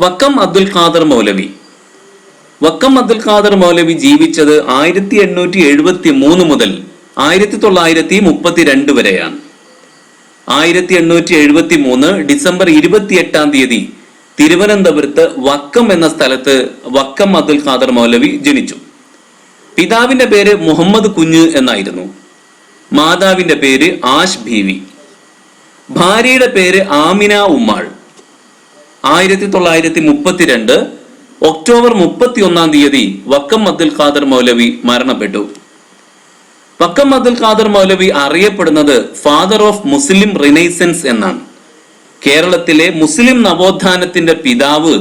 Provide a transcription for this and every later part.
വക്കം അബ്ദുൽ ഖാദർ മൗലവി. വക്കം അബ്ദുൽ ഖാദർ മൗലവി ജീവിച്ചത് 1873 മുതൽ 1932 വരെയാണ്. 1873 ഡിസംബർ 28 തിരുവനന്തപുരത്ത് വക്കം എന്ന സ്ഥലത്ത് വക്കം അബ്ദുൽ ഖാദർ മൗലവി ജനിച്ചു. പിതാവിന്റെ പേര് മുഹമ്മദ് കുഞ്ഞ് എന്നായിരുന്നു. മാതാവിന്റെ പേര് ആഷ് ബീവി. ഭാര്യയുടെ പേര് ആമിന ഉമ്മാൾ. 1932 ഒക്ടോബർ 31 വക്കം അബ്ദുൽ ഖാദർ മൗലവി മരണപ്പെട്ടു. വക്കം അബ്ദുൽ ഖാദർ മൗലവി അറിയപ്പെടുന്നത് ഫാദർ ഓഫ് മുസ്ലിം റിനൈസൻസ് എന്നാണ്. കേരളത്തിലെ മുസ്ലിം നവോത്ഥാനത്തിന്റെ പിതാവ്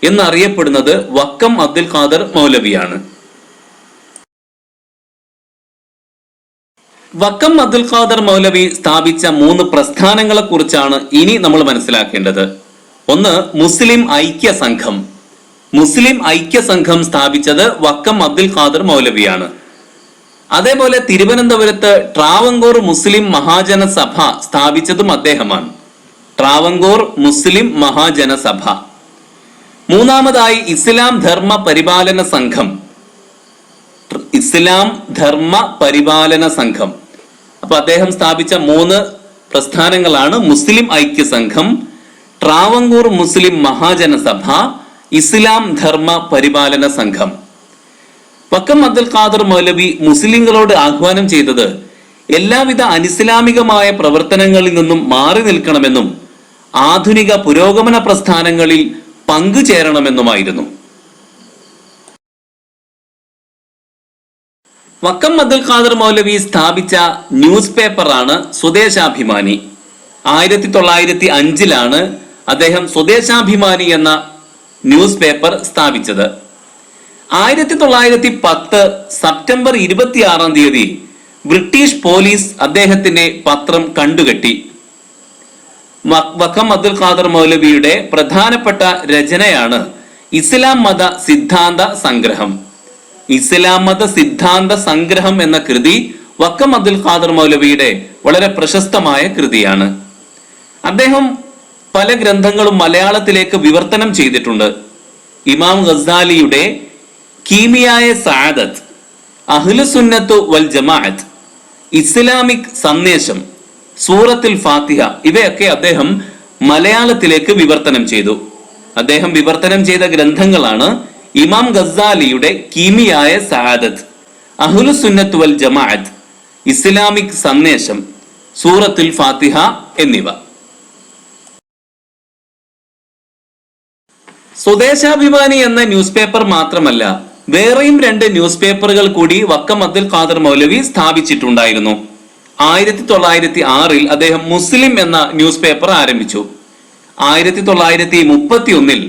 എന്നറിയപ്പെടുന്നത് വക്കം അബ്ദുൽ ഖാദർ മൗലവിയാണ്. വക്കം അബ്ദുൽ ഖാദർ മൗലവി സ്ഥാപിച്ച 3 പ്രസ്ഥാനങ്ങളെ കുറിച്ചാണ് ഇനി നമ്മൾ മനസ്സിലാക്കേണ്ടത്. ഒന്ന്, മുസ്ലിം ഐക്യ സംഘം. മുസ്ലിം ഐക്യ സംഘം സ്ഥാപിച്ചത് വക്കം അബ്ദുൽ ഖാദർ മൗലവിയാണ്. അതേപോലെ തിരുവനന്തപുരത്ത് ട്രാവങ്കൂർ മുസ്ലിം മഹാജന സഭ സ്ഥാപിച്ചതും അദ്ദേഹമാണ്. ട്രാവങ്കൂർ മുസ്ലിം മഹാജന സഭ. മൂന്നാമതായി ഇസ്ലാം ധർമ്മ പരിപാലന സംഘം. ഇസ്ലാം ധർമ്മ പരിപാലന സംഘം. അപ്പൊ അദ്ദേഹം സ്ഥാപിച്ച 3 പ്രസ്ഥാനങ്ങളാണ് മുസ്ലിം ഐക്യ സംഘം, ട്രാവങ്കൂർ മുസ്ലിം മഹാജന സഭ, ഇസ്ലാം ധർമ്മ പരിപാലന സംഘം. വക്കം അബ്ദുൽ ഖാദർ മൗലവി മുസ്ലിങ്ങളോട് ആഹ്വാനം ചെയ്തത് എല്ലാവിധ അനിസ്ലാമികമായ പ്രവർത്തനങ്ങളിൽ നിന്നും മാറി നിൽക്കണമെന്നും ആധുനിക പുരോഗമന പ്രസ്ഥാനങ്ങളിൽ പങ്കുചേരണമെന്നുമായിരുന്നു. വക്കം അബ്ദുൽ ഖാദർ മൗലവി സ്ഥാപിച്ച ന്യൂസ് പേപ്പറാണ് സ്വദേശാഭിമാനി. 1905 അദ്ദേഹം സ്വദേശാഭിമാനി എന്ന ന്യൂസ് പേപ്പർ സ്ഥാപിച്ചത്. 1910 സെപ്റ്റംബർ 26 ബ്രിട്ടീഷ് പോലീസ് അദ്ദേഹത്തിന്റെ പത്രം കണ്ടുകെട്ടി. വക്കം അബ്ദുൽ ഖാദർ മൗലവിയുടെ പ്രധാനപ്പെട്ട രചനയാണ് ഇസ്ലാം മത സിദ്ധാന്ത സംഗ്രഹം. ഇസ്ലാം മത സിദ്ധാന്ത സംഗ്രഹം എന്ന കൃതി വക്കം അബ്ദുൽ ഖാദർ മൗലവിയുടെ വളരെ പ്രശസ്തമായ കൃതിയാണ്. അദ്ദേഹം പല ഗ്രന്ഥങ്ങളും മലയാളത്തിലേക്ക് വിവർത്തനം ചെയ്തിട്ടുണ്ട്. ഇമാം ഗസാലിയുടെ കീമിയായ സഅദത്ത്, അഹ്ലുസുന്നത്തു വൽ ജമാഅത്ത്, ഇസ്ലാമിക് സന്ദേശം, സൂറത്തുൽ ഫാത്തിഹ ഇവയൊക്കെ അദ്ദേഹം മലയാളത്തിലേക്ക് വിവർത്തനം ചെയ്തു. അദ്ദേഹം വിവർത്തനം ചെയ്ത ഗ്രന്ഥങ്ങളാണ് ഇമാം ഗസാലിയുടെ കീമിയായ സഅദത്ത്, അഹ്ലുസുന്നത്തു വൽ ജമാഅത്ത്, ഇസ്ലാമിക് സന്ദേശം, സൂറത്തുൽ ഫാത്തിഹ എന്നിവ. സ്വദേശാഭിമാനി എന്ന ന്യൂസ് പേപ്പർ മാത്രമല്ല, വേറെയും 2 ന്യൂസ് പേപ്പറുകൾ കൂടി വക്കം അബ്ദുൽ ഖാദർ മൗലവി സ്ഥാപിച്ചിട്ടുണ്ടായിരുന്നു. 1906 അദ്ദേഹം മുസ്ലിം എന്ന ന്യൂസ് പേപ്പർ ആരംഭിച്ചു. 1931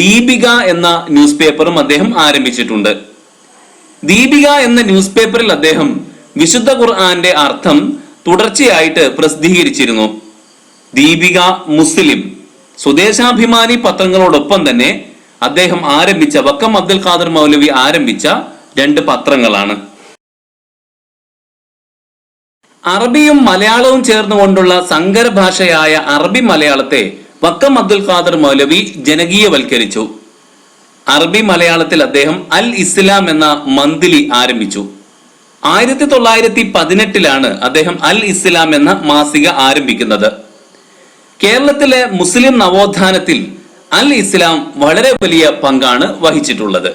ദീപിക എന്ന ന്യൂസ് പേപ്പറും അദ്ദേഹം ആരംഭിച്ചിട്ടുണ്ട്. ദീപിക എന്ന ന്യൂസ് പേപ്പറിൽ അദ്ദേഹം വിശുദ്ധ ഖുർആന്റെ അർത്ഥം തുടർച്ചയായിട്ട് പ്രസിദ്ധീകരിച്ചിരുന്നു. ദീപിക, മുസ്ലിം, സ്വദേശാഭിമാനി പത്രങ്ങളോടൊപ്പം തന്നെ അദ്ദേഹം ആരംഭിച്ച വക്കം അബ്ദുൽ ഖാദർ മൗലവി ആരംഭിച്ച 2 പത്രങ്ങളാണ്. അറബിയും മലയാളവും ചേർന്നുകൊണ്ടുള്ള സങ്കര ഭാഷയായ അറബി മലയാളത്തെ വക്കം അബ്ദുൽ ഖാദർ മൗലവി ജനകീയവൽക്കരിച്ചു. അറബി മലയാളത്തിൽ അദ്ദേഹം അൽ ഇസ്ലാം എന്ന മന്ത്ലി ആരംഭിച്ചു. 1918 അദ്ദേഹം അൽ ഇസ്ലാം എന്ന മാസിക ആരംഭിക്കുന്നത്. കേരളത്തിലെ മുസ്ലിം നവോത്ഥാനത്തിൽ അൽ ഇസ്ലാം വളരെ വലിയ പങ്കാണ് വഹിച്ചിട്ടുള്ളത്.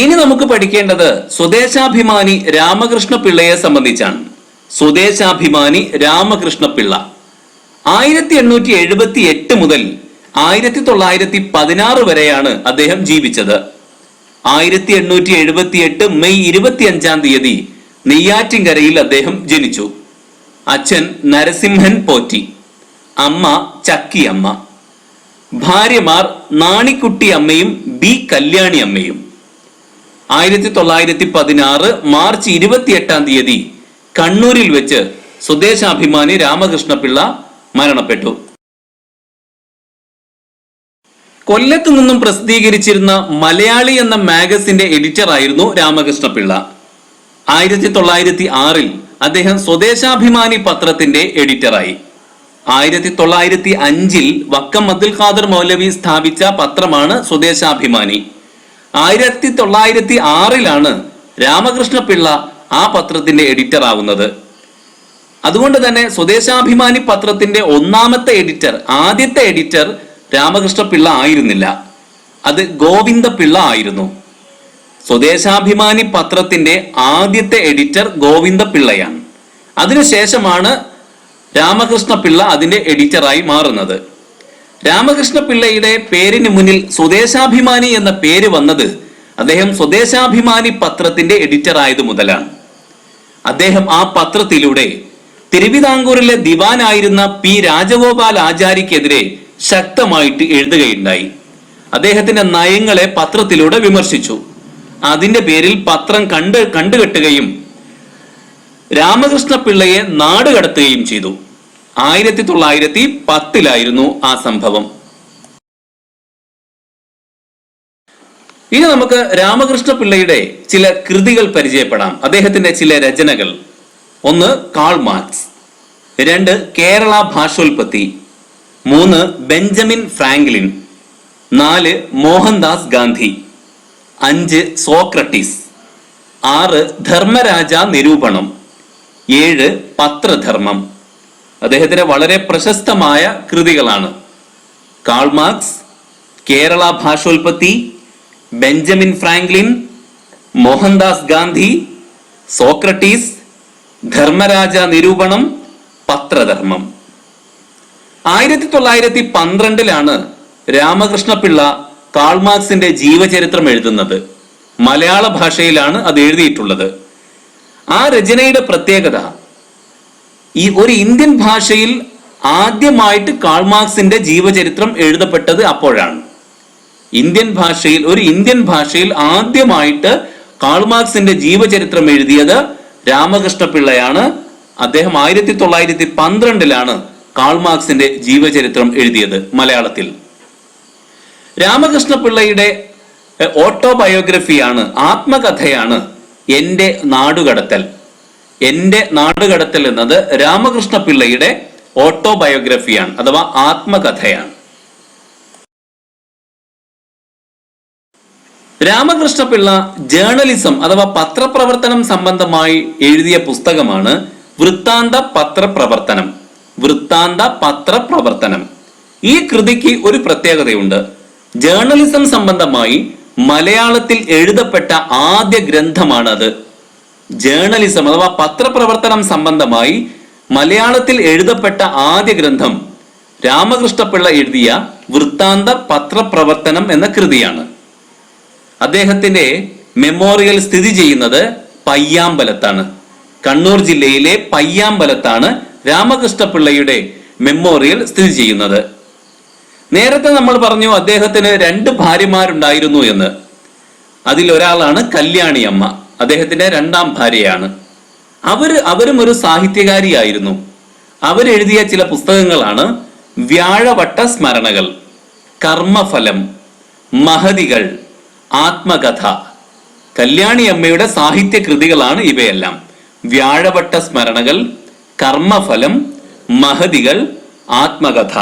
ഇനി നമുക്ക് പഠിക്കേണ്ടത് സ്വദേശാഭിമാനി രാമകൃഷ്ണ പിള്ളയെ സംബന്ധിച്ചാണ്. സ്വദേശാഭിമാനി രാമകൃഷ്ണ പിള്ള 1878 മുതൽ 1916 വരെയാണ് അദ്ദേഹം ജീവിച്ചത്. 1878 മെയ് 25 നെയ്യാറ്റിൻകരയിൽ അദ്ദേഹം ജനിച്ചു. അച്ഛൻ നരസിംഹൻ പോറ്റി, അമ്മ ചക്കിയമ്മ. ഭാര്യമാർ നാണിക്കുട്ടി അമ്മയും ബി കല്യാണി അമ്മയും. 1916 മാർച്ച് 28 കണ്ണൂരിൽ വെച്ച് സ്വദേശാഭിമാനി രാമകൃഷ്ണ പിള്ള മരണപ്പെട്ടു. കൊല്ലത്തു നിന്നും പ്രസിദ്ധീകരിച്ചിരുന്ന മലയാളി എന്ന മാഗസിന്റെ എഡിറ്റർ ആയിരുന്നു രാമകൃഷ്ണ പിള്ള. 1906 അദ്ദേഹം സ്വദേശാഭിമാനി പത്രത്തിന്റെ എഡിറ്ററായി. 1905 വക്കം അബ്ദുൽ ഖാദർ മൗലവി സ്ഥാപിച്ച പത്രമാണ് സ്വദേശാഭിമാനി. 1906 രാമകൃഷ്ണ പിള്ള ആ പത്രത്തിന്റെ എഡിറ്റർ ആവുന്നത്. അതുകൊണ്ട് തന്നെ സ്വദേശാഭിമാനി പത്രത്തിന്റെ ആദ്യത്തെ എഡിറ്റർ രാമകൃഷ്ണ പിള്ള ആയിരുന്നില്ല, അത് ഗോവിന്ദ പിള്ള ആയിരുന്നു. സ്വദേശാഭിമാനി പത്രത്തിന്റെ ആദ്യത്തെ എഡിറ്റർ ഗോവിന്ദ പിള്ളയാണ്. അതിനുശേഷമാണ് രാമകൃഷ്ണ പിള്ള അതിന്റെ എഡിറ്ററായി മാറുന്നത്. രാമകൃഷ്ണ പിള്ളയുടെ പേരിന് മുന്നിൽ സ്വദേശാഭിമാനി എന്ന പേര് വന്നത് അദ്ദേഹം സ്വദേശാഭിമാനി പത്രത്തിന്റെ എഡിറ്റർ ആയതു മുതലാണ്. അദ്ദേഹം ആ പത്രത്തിലൂടെ തിരുവിതാംകൂറിലെ ദിവാനായിരുന്ന പി രാജഗോപാൽ ആചാര്യക്കെതിരെ ശക്തമായിട്ട് എഴുതുകയുണ്ടായി. അദ്ദേഹത്തിന്റെ നയങ്ങളെ പത്രത്തിലൂടെ വിമർശിച്ചു. അതിന്റെ പേരിൽ പത്രം കണ്ടുകെട്ടുകയും രാമകൃഷ്ണ പിള്ളയെ നാടുകടത്തുകയും ചെയ്തു. 1910 ആ സംഭവം. ഇനി നമുക്ക് രാമകൃഷ്ണ പിള്ളയുടെ ചില കൃതികൾ പരിചയപ്പെടാം, അദ്ദേഹത്തിന്റെ ചില രചനകൾ. 1 Karl Marx, 2 Kerala Bhashotpatti, 3 Benjamin Franklin, 4 Mohandas Gandhi, 5 Socrates, 6 Dharmaraja Niroopanam, 7 Pathradharmam. അദ്ദേഹത്തിന്റെ വളരെ പ്രശസ്തമായ കൃതികളാണ് Karl Marx, Kerala Bhashotpatti, Benjamin Franklin, Mohandas Gandhi, Socrates, Dharmaraja Niroopanam, Pathradharmam. 1912 Ramakrishna Pillai Karl മാർക്സിന്റെ ജീവചരിത്രം എഴുതുന്നത്. മലയാള ഭാഷയിലാണ് അത് എഴുതിയിട്ടുള്ളത്. ആ രചനയുടെ പ്രത്യേകത, ഒരു ഇന്ത്യൻ ഭാഷയിൽ ആദ്യമായിട്ട് കാൾ മാർക്സിന്റെ ജീവചരിത്രം എഴുതപ്പെട്ടത് അപ്പോഴാണ്. ഒരു ഇന്ത്യൻ ഭാഷയിൽ ആദ്യമായിട്ട് കാൾ മാർക്സിന്റെ ജീവചരിത്രം എഴുതിയത് രാമകൃഷ്ണ പിള്ളയാണ്. അദ്ദേഹം 1912 കാൾ മാർക്സിന്റെ ജീവചരിത്രം എഴുതിയത് മലയാളത്തിൽ. രാമകൃഷ്ണ പിള്ളയുടെ ഓട്ടോബയോഗ്രഫിയാണ്, ആത്മകഥയാണ് എന്റെ നാടുകടത്തൽ. എന്റെ നാടുകടത്തൽ എന്നത് രാമകൃഷ്ണ പിള്ളയുടെ ഓട്ടോബയോഗ്രഫിയാണ്, അഥവാ ആത്മകഥയാണ്. രാമകൃഷ്ണ പിള്ള ജേർണലിസം അഥവാ പത്രപ്രവർത്തനം സംബന്ധമായി എഴുതിയ പുസ്തകമാണ് വൃത്താന്ത പത്രപ്രവർത്തനം. ഈ കൃതിക്ക് ഒരു പ്രത്യേകതയുണ്ട്. ജേർണലിസം സംബന്ധമായി മലയാളത്തിൽ എഴുതപ്പെട്ട ആദ്യ ഗ്രന്ഥമാണ് അത്. ജേർണലിസം അഥവാ പത്രപ്രവർത്തനം സംബന്ധമായി മലയാളത്തിൽ എഴുതപ്പെട്ട ആദ്യ ഗ്രന്ഥം രാമകൃഷ്ണ പിള്ള എഴുതിയ വൃത്താന്ത പത്രപ്രവർത്തനം എന്ന കൃതിയാണ്. അദ്ദേഹത്തിന്റെ മെമ്മോറിയൽ സ്ഥിതി ചെയ്യുന്നത് പയ്യാമ്പലത്താണ്. കണ്ണൂർ ജില്ലയിലെ പയ്യാമ്പലത്താണ് രാമകൃഷ്ണ പിള്ളയുടെ മെമ്മോറിയൽ സ്ഥിതി ചെയ്യുന്നത്. നേരത്തെ നമ്മൾ പറഞ്ഞു അദ്ദേഹത്തിന് 2 ഭാര്യമാരുണ്ടായിരുന്നു എന്ന്. അതിലൊരാളാണ് കല്യാണി അമ്മ, അദ്ദേഹത്തിന്റെ 2ാം ഭാര്യയാണ്. അവരും ഒരു സാഹിത്യകാരിയായിരുന്നു. അവരെഴുതിയ ചില പുസ്തകങ്ങളാണ് വ്യാഴവട്ട സ്മരണകൾ, കർമ്മഫലം, മഹതികൾ, ആത്മകഥ. കല്യാണി അമ്മയുടെ സാഹിത്യ കൃതികളാണ് ഇവയെല്ലാം. വ്യാഴവട്ട സ്മരണകൾ, കർമ്മഫലം, മഹതികൾ, ആത്മകഥ.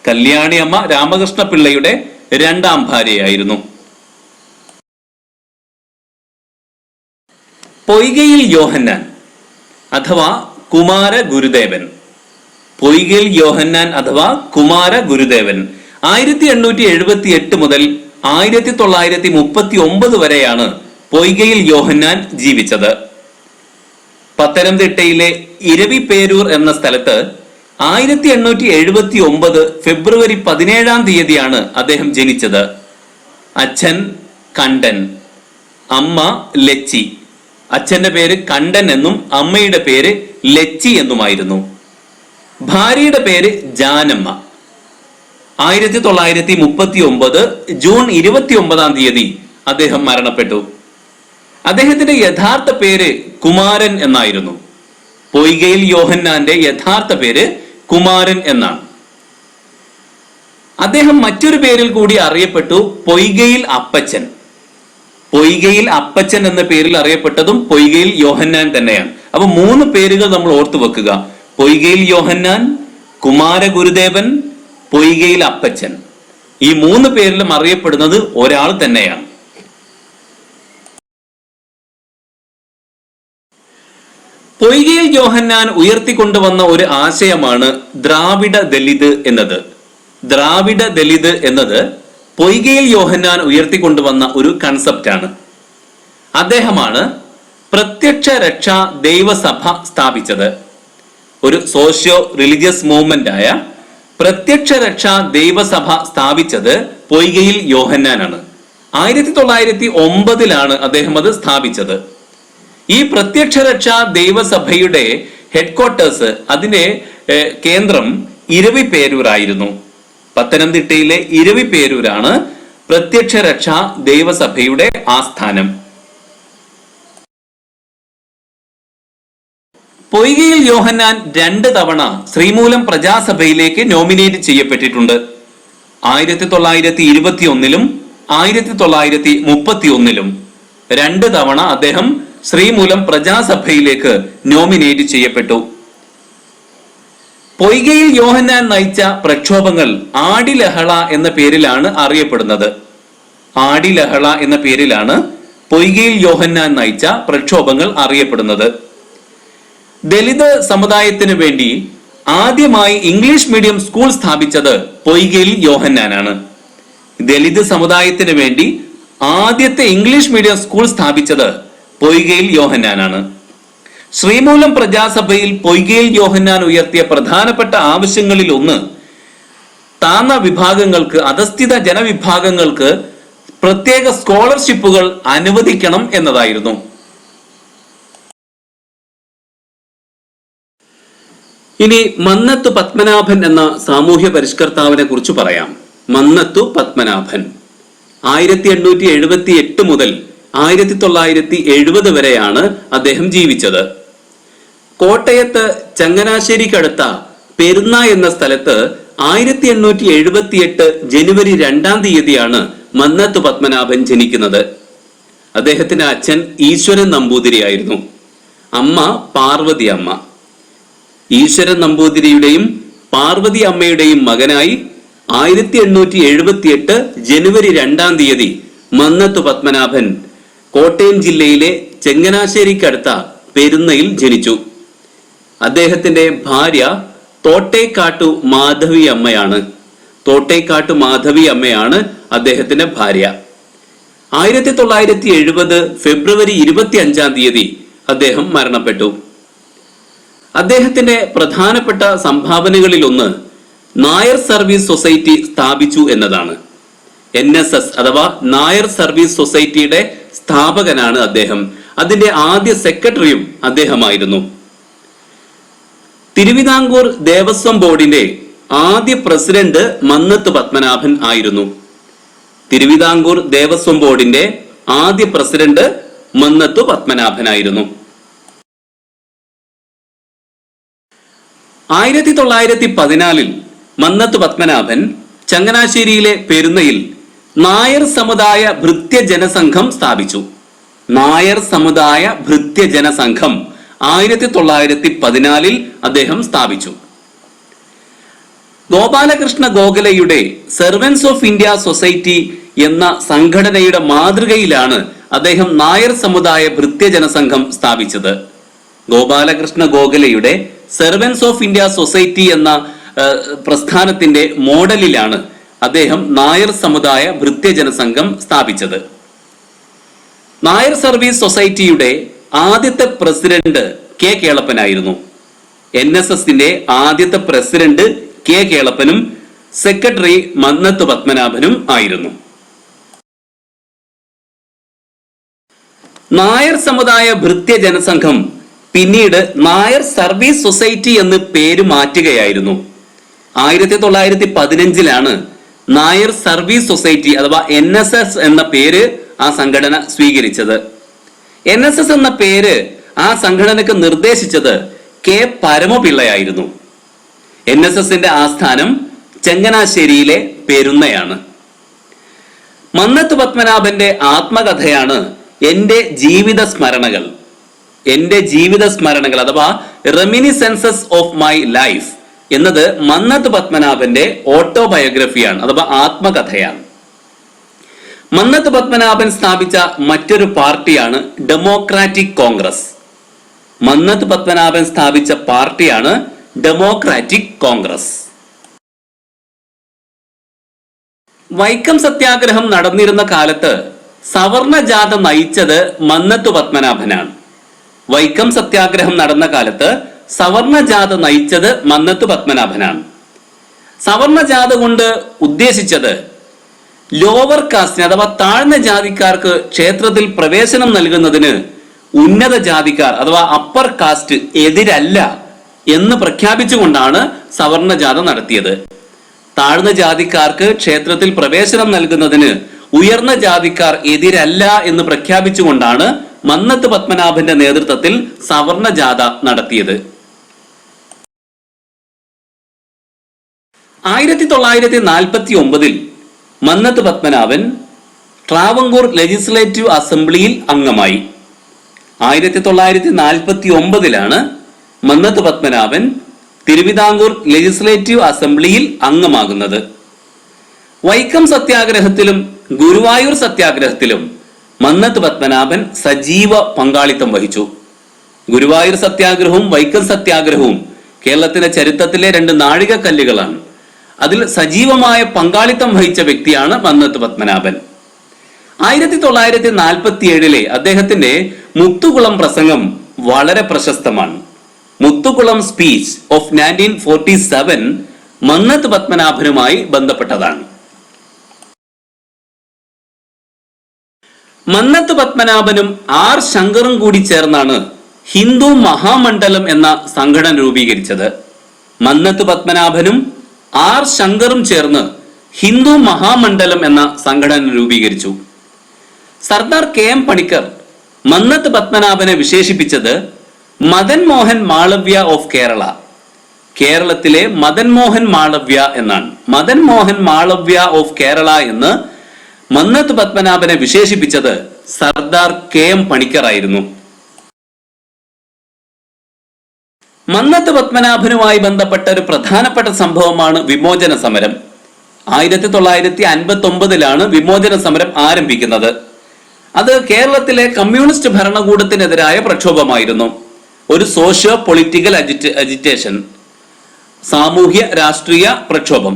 കല്യാണി അമ്മ രാമകൃഷ്ണ പിള്ളയുടെ 2ാം ഭാര്യയായിരുന്നു. പൊയ്കയിൽ യോഹന്നാൻ അഥവാ കുമാര ഗുരുദേവൻ. പൊയ്കയിൽ യോഹന്നാൻ അഥവാ കുമാര ഗുരുദേവൻ 1878 മുതൽ 1939 വരെയാണ് പൊയ്കയിൽ യോഹന്നാൻ ജീവിച്ചത്. പത്തനംതിട്ടയിലെ ഇരവിപേരൂർ എന്ന സ്ഥലത്ത് 1879 ഫെബ്രുവരി 17 അദ്ദേഹം ജനിച്ചത്. അച്ഛൻ കണ്ടൻ, അമ്മ ലച്ചി. അച്ഛന്റെ പേര് കണ്ടൻ എന്നും അമ്മയുടെ പേര് ലച്ചി എന്നുമായിരുന്നു. ഭാര്യയുടെ പേര് ജാനമ്മ. 1939 ജൂൺ 29 അദ്ദേഹം മരണപ്പെട്ടു. അദ്ദേഹത്തിന്റെ യഥാർത്ഥ പേര് കുമാരൻ എന്നായിരുന്നു. പൊയ്കയിൽ യോഹന്നാന്റെ യഥാർത്ഥ പേര് കുമാരൻ എന്നാണ്. അദ്ദേഹം മറ്റൊരു പേരിൽ കൂടി അറിയപ്പെട്ടു, പൊയ്കയിൽ അപ്പച്ചൻ. പൊയ്കയിൽ അപ്പച്ചൻ എന്ന പേരിൽ അറിയപ്പെട്ടതും പൊയ്കയിൽ യോഹന്നാൻ തന്നെയാണ്. അപ്പൊ 3 പേരുകൾ നമ്മൾ ഓർത്തു വെക്കുക: പൊയ്കയിൽ യോഹന്നാൻ, കുമാരഗുരുദേവൻ, പൊയ്കയിൽ അപ്പച്ചൻ. ഈ 3 പേരിലും അറിയപ്പെടുന്നത് ഒരാൾ തന്നെയാണ്. പൊയ്കയിൽ യോഹന്നാൻ ഉയർത്തിക്കൊണ്ടുവന്ന ഒരു ആശയമാണ് ദ്രാവിഡ ദലിത് എന്നത്. ദ്രാവിഡ ദലിത് എന്നത് പൊയ്കയിൽ യോഹന്നാൻ ഉയർത്തിക്കൊണ്ടുവന്ന ഒരു കൺസെപ്റ്റാണ്. അദ്ദേഹമാണ് പ്രത്യക്ഷ രക്ഷാ ദൈവസഭ സ്ഥാപിച്ചത്. ഒരു സോഷ്യോ റിലീജിയസ് മൂവ്മെന്റ് ആയ പ്രത്യക്ഷ രക്ഷാ ദൈവസഭ സ്ഥാപിച്ചത് പൊയ്കയിൽ യോഹന്നാനാണ്. 1909 അദ്ദേഹം അത് സ്ഥാപിച്ചത്. ഈ പ്രത്യക്ഷ രക്ഷാ ദൈവസഭയുടെ ഹെഡ്ക്വാർട്ടേഴ്സ്, അതിന്റെ കേന്ദ്രം ഇരവിപേരൂരായിരുന്നു. പത്തനംതിട്ടയിലെ ഇരവിപേരൂരാണ് പ്രത്യക്ഷ രക്ഷാ ദൈവസഭയുടെ ആസ്ഥാനം. പൊയ്കയിൽ യോഹന്നാൻ 2 തവണ ശ്രീമൂലം പ്രജാസഭയിലേക്ക് നോമിനേറ്റ് ചെയ്യപ്പെട്ടിട്ടുണ്ട്. 1921 1931 2 തവണ അദ്ദേഹം ശ്രീമൂലം പ്രജാസഭയിലേക്ക് നോമിനേറ്റ് ചെയ്യപ്പെട്ടു. പൊയ്കയിൽ യോഹന്നാൻ നയിച്ച പ്രക്ഷോഭങ്ങൾ ആടിലഹള എന്ന പേരിലാണ് അറിയപ്പെടുന്നത്. ആടിലഹള എന്ന പേരിലാണ് പൊയ്കയിൽ യോഹന്നാൻ നയിച്ച പ്രക്ഷോഭങ്ങൾ അറിയപ്പെടുന്നത്. ദലിത് സമുദായത്തിന് വേണ്ടി ആദ്യമായി ഇംഗ്ലീഷ് മീഡിയം സ്കൂൾ സ്ഥാപിച്ചത് പൊയ്കയിൽ യോഹന്നാനാണ്. ദലിത് സമുദായത്തിന് വേണ്ടി ആദ്യത്തെ ഇംഗ്ലീഷ് മീഡിയം സ്കൂൾ സ്ഥാപിച്ചത് പൊയ്കയിൽ യോഹന്നാനാണ്. ശ്രീമൂലം പ്രജാസഭയിൽ പൊയ്കയിൽ യോഹന്നാൻ ഉയർത്തിയ പ്രധാനപ്പെട്ട ആവശ്യങ്ങളിൽ ഒന്ന് താഴ്ന്ന വിഭാഗങ്ങൾക്ക്, അധസ്ഥിത ജനവിഭാഗങ്ങൾക്ക് പ്രത്യേക സ്കോളർഷിപ്പുകൾ അനുവദിക്കണം എന്നതായിരുന്നു. ഇനി മന്നത്തു പത്മനാഭൻ എന്ന സാമൂഹ്യ പരിഷ്കർത്താവിനെ കുറിച്ച് പറയാം. മന്നത്തു പത്മനാഭൻ 1878 മുതൽ 1970 വരെയാണ് അദ്ദേഹം ജീവിച്ചത്. കോട്ടയത്ത് ചങ്ങനാശ്ശേരിക്കടുത്ത പെരുന്ന എന്ന സ്ഥലത്ത് 1878 ജനുവരി 2-ാം തീയതിയാണ് മന്നത്തു പത്മനാഭൻ ജനിക്കുന്നത്. അദ്ദേഹത്തിന്റെ അച്ഛൻ ഈശ്വരൻ നമ്പൂതിരിയായിരുന്നു, അമ്മ പാർവതി അമ്മ. ഈശ്വരൻ നമ്പൂതിരിയുടെയും പാർവതി അമ്മയുടെയും മകനായി 1878 ജനുവരി 2-ാം തീയതി മന്നത്തു പത്മനാഭൻ കോട്ടയം ജില്ലയിലെ ചങ്ങനാശ്ശേരിക്കടുത്ത പെരുന്നയിൽ ജനിച്ചു. അദ്ദേഹത്തിന്റെ ഭാര്യ തോട്ടേക്കാട്ടു മാധവി അമ്മയാണ്. തോട്ടേക്കാട്ടു മാധവി അമ്മയാണ് അദ്ദേഹത്തിന്റെ ഭാര്യ. 1970 ഫെബ്രുവരി 25-ാം തീയതി അദ്ദേഹം മരണപ്പെട്ടു. അദ്ദേഹത്തിന്റെ പ്രധാനപ്പെട്ട സംഭാവനകളിൽ ഒന്ന് നായർ സർവീസ് സൊസൈറ്റി സ്ഥാപിച്ചു എന്നതാണ്. NSS അഥവാ നായർ സർവീസ് സൊസൈറ്റിയുടെ സ്ഥാപകനാണ് അദ്ദേഹം. അതിന്റെ ആദ്യ സെക്രട്ടറിയും അദ്ദേഹമായിരുന്നു. തിരുവിതാംകൂർ ദേവസ്വം ബോർഡിന്റെ ആദ്യ പ്രസിഡന്റ് മന്നത്തു പത്മനാഭൻ ആയിരുന്നു. തിരുവിതാംകൂർ ദേവസ്വം ബോർഡിന്റെ ആദ്യ പ്രസിഡന്റ് മന്നത്തു പത്മനാഭനായിരുന്നു. 1914 മന്നത്തു പത്മനാഭൻ ചങ്ങനാശ്ശേരിയിലെ പെരുന്നയിൽ നായർ സമുദായ ഭൃത്യ ജനസംഘം സ്ഥാപിച്ചു. നായർ സമുദായ ഭൃത്യ ജനസംഘം 1914 അദ്ദേഹം സ്ഥാപിച്ചു. ഗോപാലകൃഷ്ണ ഗോഖലെയുടെ സെർവൻസ് ഓഫ് ഇന്ത്യ സൊസൈറ്റി എന്ന സംഘടനയുടെ മാതൃകയിലാണ് അദ്ദേഹം നായർ സമുദായ ഭൃത്യ ജനസംഘം സ്ഥാപിച്ചത്. ഗോപാലകൃഷ്ണ ഗോഖലെയുടെ സെർവൻസ് ഓഫ് ഇന്ത്യ സൊസൈറ്റി എന്ന പ്രസ്ഥാനത്തിന്റെ മോഡലിലാണ് അദ്ദേഹം നായർ സമുദായ ഭൃത്യ ജനസംഘം സ്ഥാപിച്ചത്. നായർ സർവീസ് സൊസൈറ്റിയുടെ ആദ്യത്തെ പ്രസിഡന്റ് കെ കേളപ്പനായിരുന്നു. NSSന്റെ ആദ്യത്തെ പ്രസിഡന്റ് കെ കേളപ്പനും സെക്രട്ടറി മന്നത്തു പത്മനാഭനും ആയിരുന്നു. നായർ സമുദായ ഭൃത്യ ജനസംഘം പിന്നീട് നായർ സർവീസ് സൊസൈറ്റി എന്ന് പേര് മാറ്റുകയായിരുന്നു. 1915 നായർ സർവീസ് സൊസൈറ്റി അഥവാ NSS എന്ന പേര് ആ സംഘടന സ്വീകരിച്ചത്. NSS എന്ന പേര് ആ സംഘടനക്ക് നിർദ്ദേശിച്ചത് കെ പരമപിള്ളയായിരുന്നു. NSSന്റെ ആസ്ഥാനം ചങ്ങനാശ്ശേരിയിലെ പെരുന്നയാണ്. മന്നത്തു പത്മനാഭന്റെ ആത്മകഥയാണ് എന്റെ ജീവിത സ്മരണകൾ. എന്റെ ജീവിത സ്മരണകൾ അഥവാ റെമിനിസെൻസസ് ഓഫ് മൈ ലൈഫ് എന്നത് മന്നത്ത് പത്മനാഭന്റെ ഓട്ടോബയോഗ്രഫിയാണ്, അഥവാ ആത്മകഥയാണ്. മന്നത്ത് പത്മനാഭൻ സ്ഥാപിച്ച മറ്റൊരു പാർട്ടിയാണ് ഡെമോക്രാറ്റിക് കോൺഗ്രസ്. മന്നത്ത് പത്മനാഭൻ സ്ഥാപിച്ച പാർട്ടിയാണ് ഡെമോക്രാറ്റിക് കോൺഗ്രസ്. വൈക്കം സത്യാഗ്രഹം നടന്നിരുന്ന കാലത്ത് സവർണ ജാഥ നയിച്ചത് മന്നത്ത് പത്മനാഭനാണ്. വൈക്കം സത്യാഗ്രഹം നടന്ന കാലത്ത് സവർണ ജാഥ നയിച്ചത് മന്നത്ത് പത്മനാഭനാണ്. സവർണ ജാഥ കൊണ്ട് ഉദ്ദേശിച്ചത് ലോവർ കാസ്റ്റിന് അഥവാ താഴ്ന്ന ജാതിക്കാർക്ക് ക്ഷേത്രത്തിൽ പ്രവേശനം നൽകുന്നതിന് ഉന്നത ജാതിക്കാർ അഥവാ അപ്പർ കാസ്റ്റ് എതിരല്ല എന്ന് പ്രഖ്യാപിച്ചുകൊണ്ടാണ് സവർണ ജാഥ നടത്തിയത്. താഴ്ന്ന ജാതിക്കാർക്ക് ക്ഷേത്രത്തിൽ പ്രവേശനം നൽകുന്നതിന് ഉയർന്ന ജാതിക്കാർ എതിരല്ല എന്ന് പ്രഖ്യാപിച്ചുകൊണ്ടാണ് മന്നത്ത് പത്മനാഭന്റെ നേതൃത്വത്തിൽ സവർണ ജാഥ നടത്തിയത്. 1949 മന്നത്ത് പത്മനാഭൻ ട്രാവങ്കൂർ ലെജിസ്ലേറ്റീവ് അസംബ്ലിയിൽ അംഗമായി. 1949 മന്നത്ത് പത്മനാഭൻ തിരുവിതാംകൂർ ലെജിസ്ലേറ്റീവ് അസംബ്ലിയിൽ അംഗമാകുന്നത്. വൈക്കം സത്യാഗ്രഹത്തിലും ഗുരുവായൂർ സത്യാഗ്രഹത്തിലും മന്നത്ത് പത്മനാഭൻ സജീവ പങ്കാളിത്തം വഹിച്ചു. ഗുരുവായൂർ സത്യാഗ്രഹവും വൈക്കം സത്യാഗ്രഹവും കേരളത്തിന്റെ ചരിത്രത്തിലെ 2 നാഴികക്കല്ലുകളാണ്. അതിൽ സജീവമായ പങ്കാളിത്തം വഹിച്ച വ്യക്തിയാണ് മന്നത്ത് പത്മനാഭൻ. 1947 അദ്ദേഹത്തിന്റെ മുത്തുകുളം പ്രസംഗം വളരെ പ്രശസ്തമാണ്. മുത്തുകുളം സ്പീച്ച് ഓഫ് 1947 മന്നത്ത് പത്മനാഭനുമായി ബന്ധപ്പെട്ടതാണ്. മന്നത്ത് പത്മനാഭനും ആർ ശങ്കറും കൂടി ചേർന്നാണ് ഹിന്ദു മഹാമണ്ഡലം എന്ന സംഘടന രൂപീകരിച്ചത്. മന്നത്ത് പത്മനാഭനും ആർ ശങ്കറും ചേർന്ന് ഹിന്ദു മഹാമണ്ഡലം എന്ന സംഘടന രൂപീകരിച്ചു. സർദാർ KM പണിക്കർ മന്നത്ത് പത്മനാഭനെ വിശേഷിപ്പിച്ചത് മദൻ മോഹൻ മാളവ്യ ഓഫ് കേരള, കേരളത്തിലെ മദൻ മോഹൻ മാളവ്യ എന്നാണ്. മദൻ മോഹൻ മാളവ്യ ഓഫ് കേരള എന്ന് മന്നത്ത് പത്മനാഭനെ വിശേഷിപ്പിച്ചത് സർദാർ KM പണിക്കർ ആയിരുന്നു. മന്നത്ത് പത്മനാഭനുമായി ബന്ധപ്പെട്ട ഒരു പ്രധാനപ്പെട്ട സംഭവമാണ് വിമോചന സമരം. 1959 വിമോചന സമരം ആരംഭിക്കുന്നത്. അത് കേരളത്തിലെ കമ്മ്യൂണിസ്റ്റ് ഭരണകൂടത്തിനെതിരായ പ്രക്ഷോഭമായിരുന്നു. ഒരു സോഷ്യോ പൊളിറ്റിക്കൽ അജിറ്റേഷൻ, സാമൂഹ്യ രാഷ്ട്രീയ പ്രക്ഷോഭം.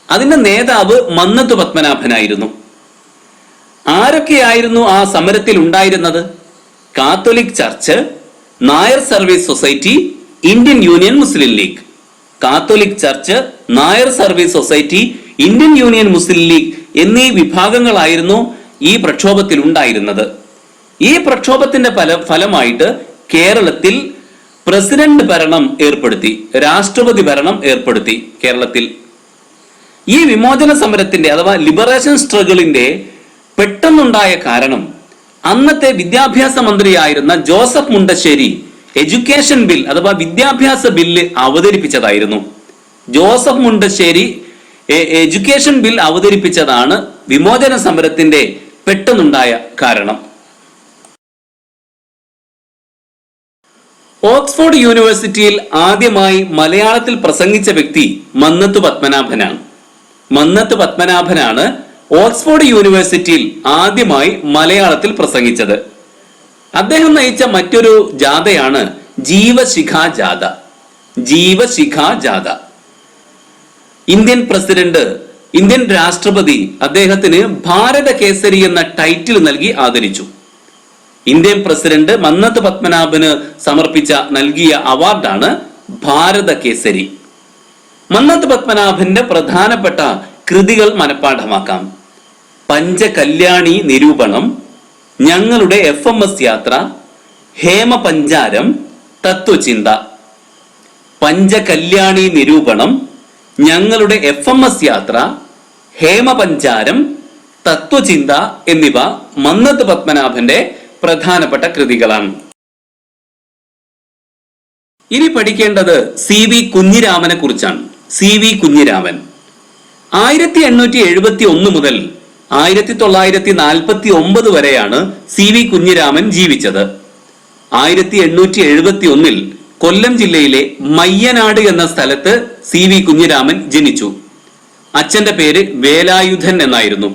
അതിന്റെ നേതാവ് മന്നത്ത് പത്മനാഭനായിരുന്നു. ആരൊക്കെയായിരുന്നു ആ സമരത്തിൽ ഉണ്ടായിരുന്നത്? Catholic Church, Nair Service Society, Indian Union Muslim League. Catholic Church, Nair Service Society, Indian Union Muslim League എന്നീ വിഭാഗങ്ങളായിരുന്നു ഈ പ്രക്ഷോഭത്തിൽ ഉണ്ടായിരുന്നത്. ഈ പ്രക്ഷോഭത്തിന്റെ ഫലമായിട്ട് കേരളത്തിൽ പ്രസിഡന്റ് ഭരണം ഏർപ്പെടുത്തി, രാഷ്ട്രപതി ഭരണം ഏർപ്പെടുത്തി കേരളത്തിൽ. ഈ വിമോചന സമരത്തിന്റെ അഥവാ ലിബറേഷൻ സ്ട്രഗിളിന്റെ പെട്ടെന്നുണ്ടായ കാരണം അന്നത്തെ വിദ്യാഭ്യാസ മന്ത്രിയായിരുന്ന ജോസഫ് മുണ്ടശ്ശേരി എഡ്യൂക്കേഷൻ ബിൽ അഥവാ വിദ്യാഭ്യാസ ബില്ല് അവതരിപ്പിച്ചതായിരുന്നു. ജോസഫ് മുണ്ടശ്ശേരി എഡ്യൂക്കേഷൻ ബിൽ അവതരിപ്പിച്ചതാണ് വിമോചന സമരത്തിന്റെ പെട്ടെന്നുണ്ടായ കാരണം. ഓക്സ്ഫോർഡ് യൂണിവേഴ്സിറ്റിയിൽ ആദ്യമായി മലയാളത്തിൽ പ്രസംഗിച്ച വ്യക്തി മന്നത്ത് പത്മനാഭനാണ്. മന്നത്ത് പത്മനാഭനാണ് ഓക്സ്ഫോർഡ് യൂണിവേഴ്സിറ്റിയിൽ ആദ്യമായി മലയാളത്തിൽ പ്രസംഗിച്ചത്. അദ്ദേഹം നയിച്ച മറ്റൊരു ജാഥയാണ് ജീവശിഖ ജാഥ. ജീവശിഖ ജാഥ. ഇന്ത്യൻ പ്രസിഡന്റ്, ഇന്ത്യൻ രാഷ്ട്രപതി അദ്ദേഹത്തിന് ഭാരത കേസരി എന്ന ടൈറ്റിൽ നൽകി ആദരിച്ചു. ഇന്ത്യൻ പ്രസിഡന്റ് മന്നത്ത് പത്മനാഭന് നൽകിയ അവാർഡാണ് ഭാരത കേസരി. മന്നത്ത് പത്മനാഭന്റെ പ്രധാനപ്പെട്ട കൃതികൾ മനഃപ്പാഠമാക്കാം. പഞ്ചകല്യാണി നിരൂപണം, ഞങ്ങളുടെ FMS യാത്ര, ഹേമപഞ്ചാരം, തത്വചിന്ത. പഞ്ചകല്യാണി നിരൂപണം, ഞങ്ങളുടെ FMS യാത്ര, ഹേമപഞ്ചാരം, തത്വചിന്ത എന്നിവ മന്നത്ത് പത്മനാഭന്റെ പ്രധാനപ്പെട്ട കൃതികളാണ്. ഇനി പഠിക്കേണ്ടത് CV കുഞ്ഞിരാമനെ കുറിച്ചാണ്. CV കുഞ്ഞിരാമൻ 1871 മുതൽ 1949 വരെയാണ് CV കുഞ്ഞിരാമൻ ജീവിച്ചത്. 1871 കൊല്ലം ജില്ലയിലെ മയ്യനാട് എന്ന സ്ഥലത്ത് CV കുഞ്ഞിരാമൻ ജനിച്ചു. അച്ഛന്റെ പേര് വേലായുധൻ എന്നായിരുന്നു.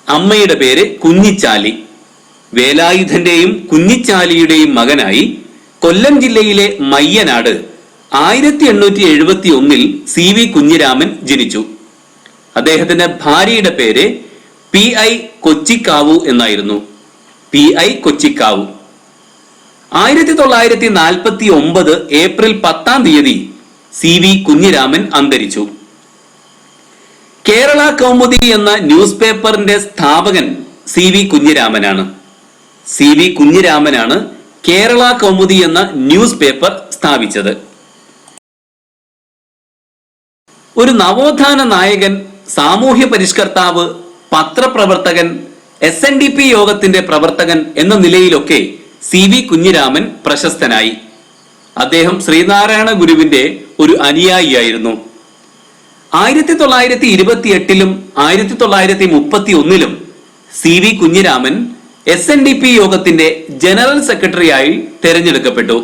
അമ്മയുടെ പേര് കുഞ്ഞിച്ചാലി. വേലായുധന്റെയും കുഞ്ഞിച്ചാലിയുടെയും മകനായി കൊല്ലം ജില്ലയിലെ മയ്യനാട് 1871 CV കുഞ്ഞിരാമൻ ജനിച്ചു. അദ്ദേഹത്തിന്റെ ഭാര്യയുടെ പേര് PI കൊച്ചിക്കാവു എന്നായിരുന്നു. PI കൊച്ചിക്കാവു. 1949 ഏപ്രിൽ 10 CV കുഞ്ഞിരാമൻ അന്തരിച്ചു. കേരള കൗമുദി എന്ന ന്യൂസ് പേപ്പറിന്റെ സ്ഥാപകൻ CV കുഞ്ഞിരാമനാണ്. CV കുഞ്ഞിരാമനാണ് കേരള കൗമുദി എന്ന ന്യൂസ് പേപ്പർ സ്ഥാപിച്ചത്. ഒരു നവോത്ഥാന നായകൻ, സാമൂഹ്യ പരിഷ്കർത്താവ്, പത്രപ്രവർത്തകൻ, SNDP യോഗത്തിന്റെ പ്രവർത്തകൻ എന്ന നിലയിലൊക്കെ CV കുഞ്ഞിരാമൻ പ്രശസ്തനായി. അദ്ദേഹം ശ്രീനാരായണ ഗുരുവിന്റെ ഒരു അനുയായിയായിരുന്നു. 1928 1931 CV കുഞ്ഞിരാമൻ SNDP യോഗത്തിന്റെ ജനറൽ സെക്രട്ടറിയായി തെരഞ്ഞെടുക്കപ്പെട്ടു.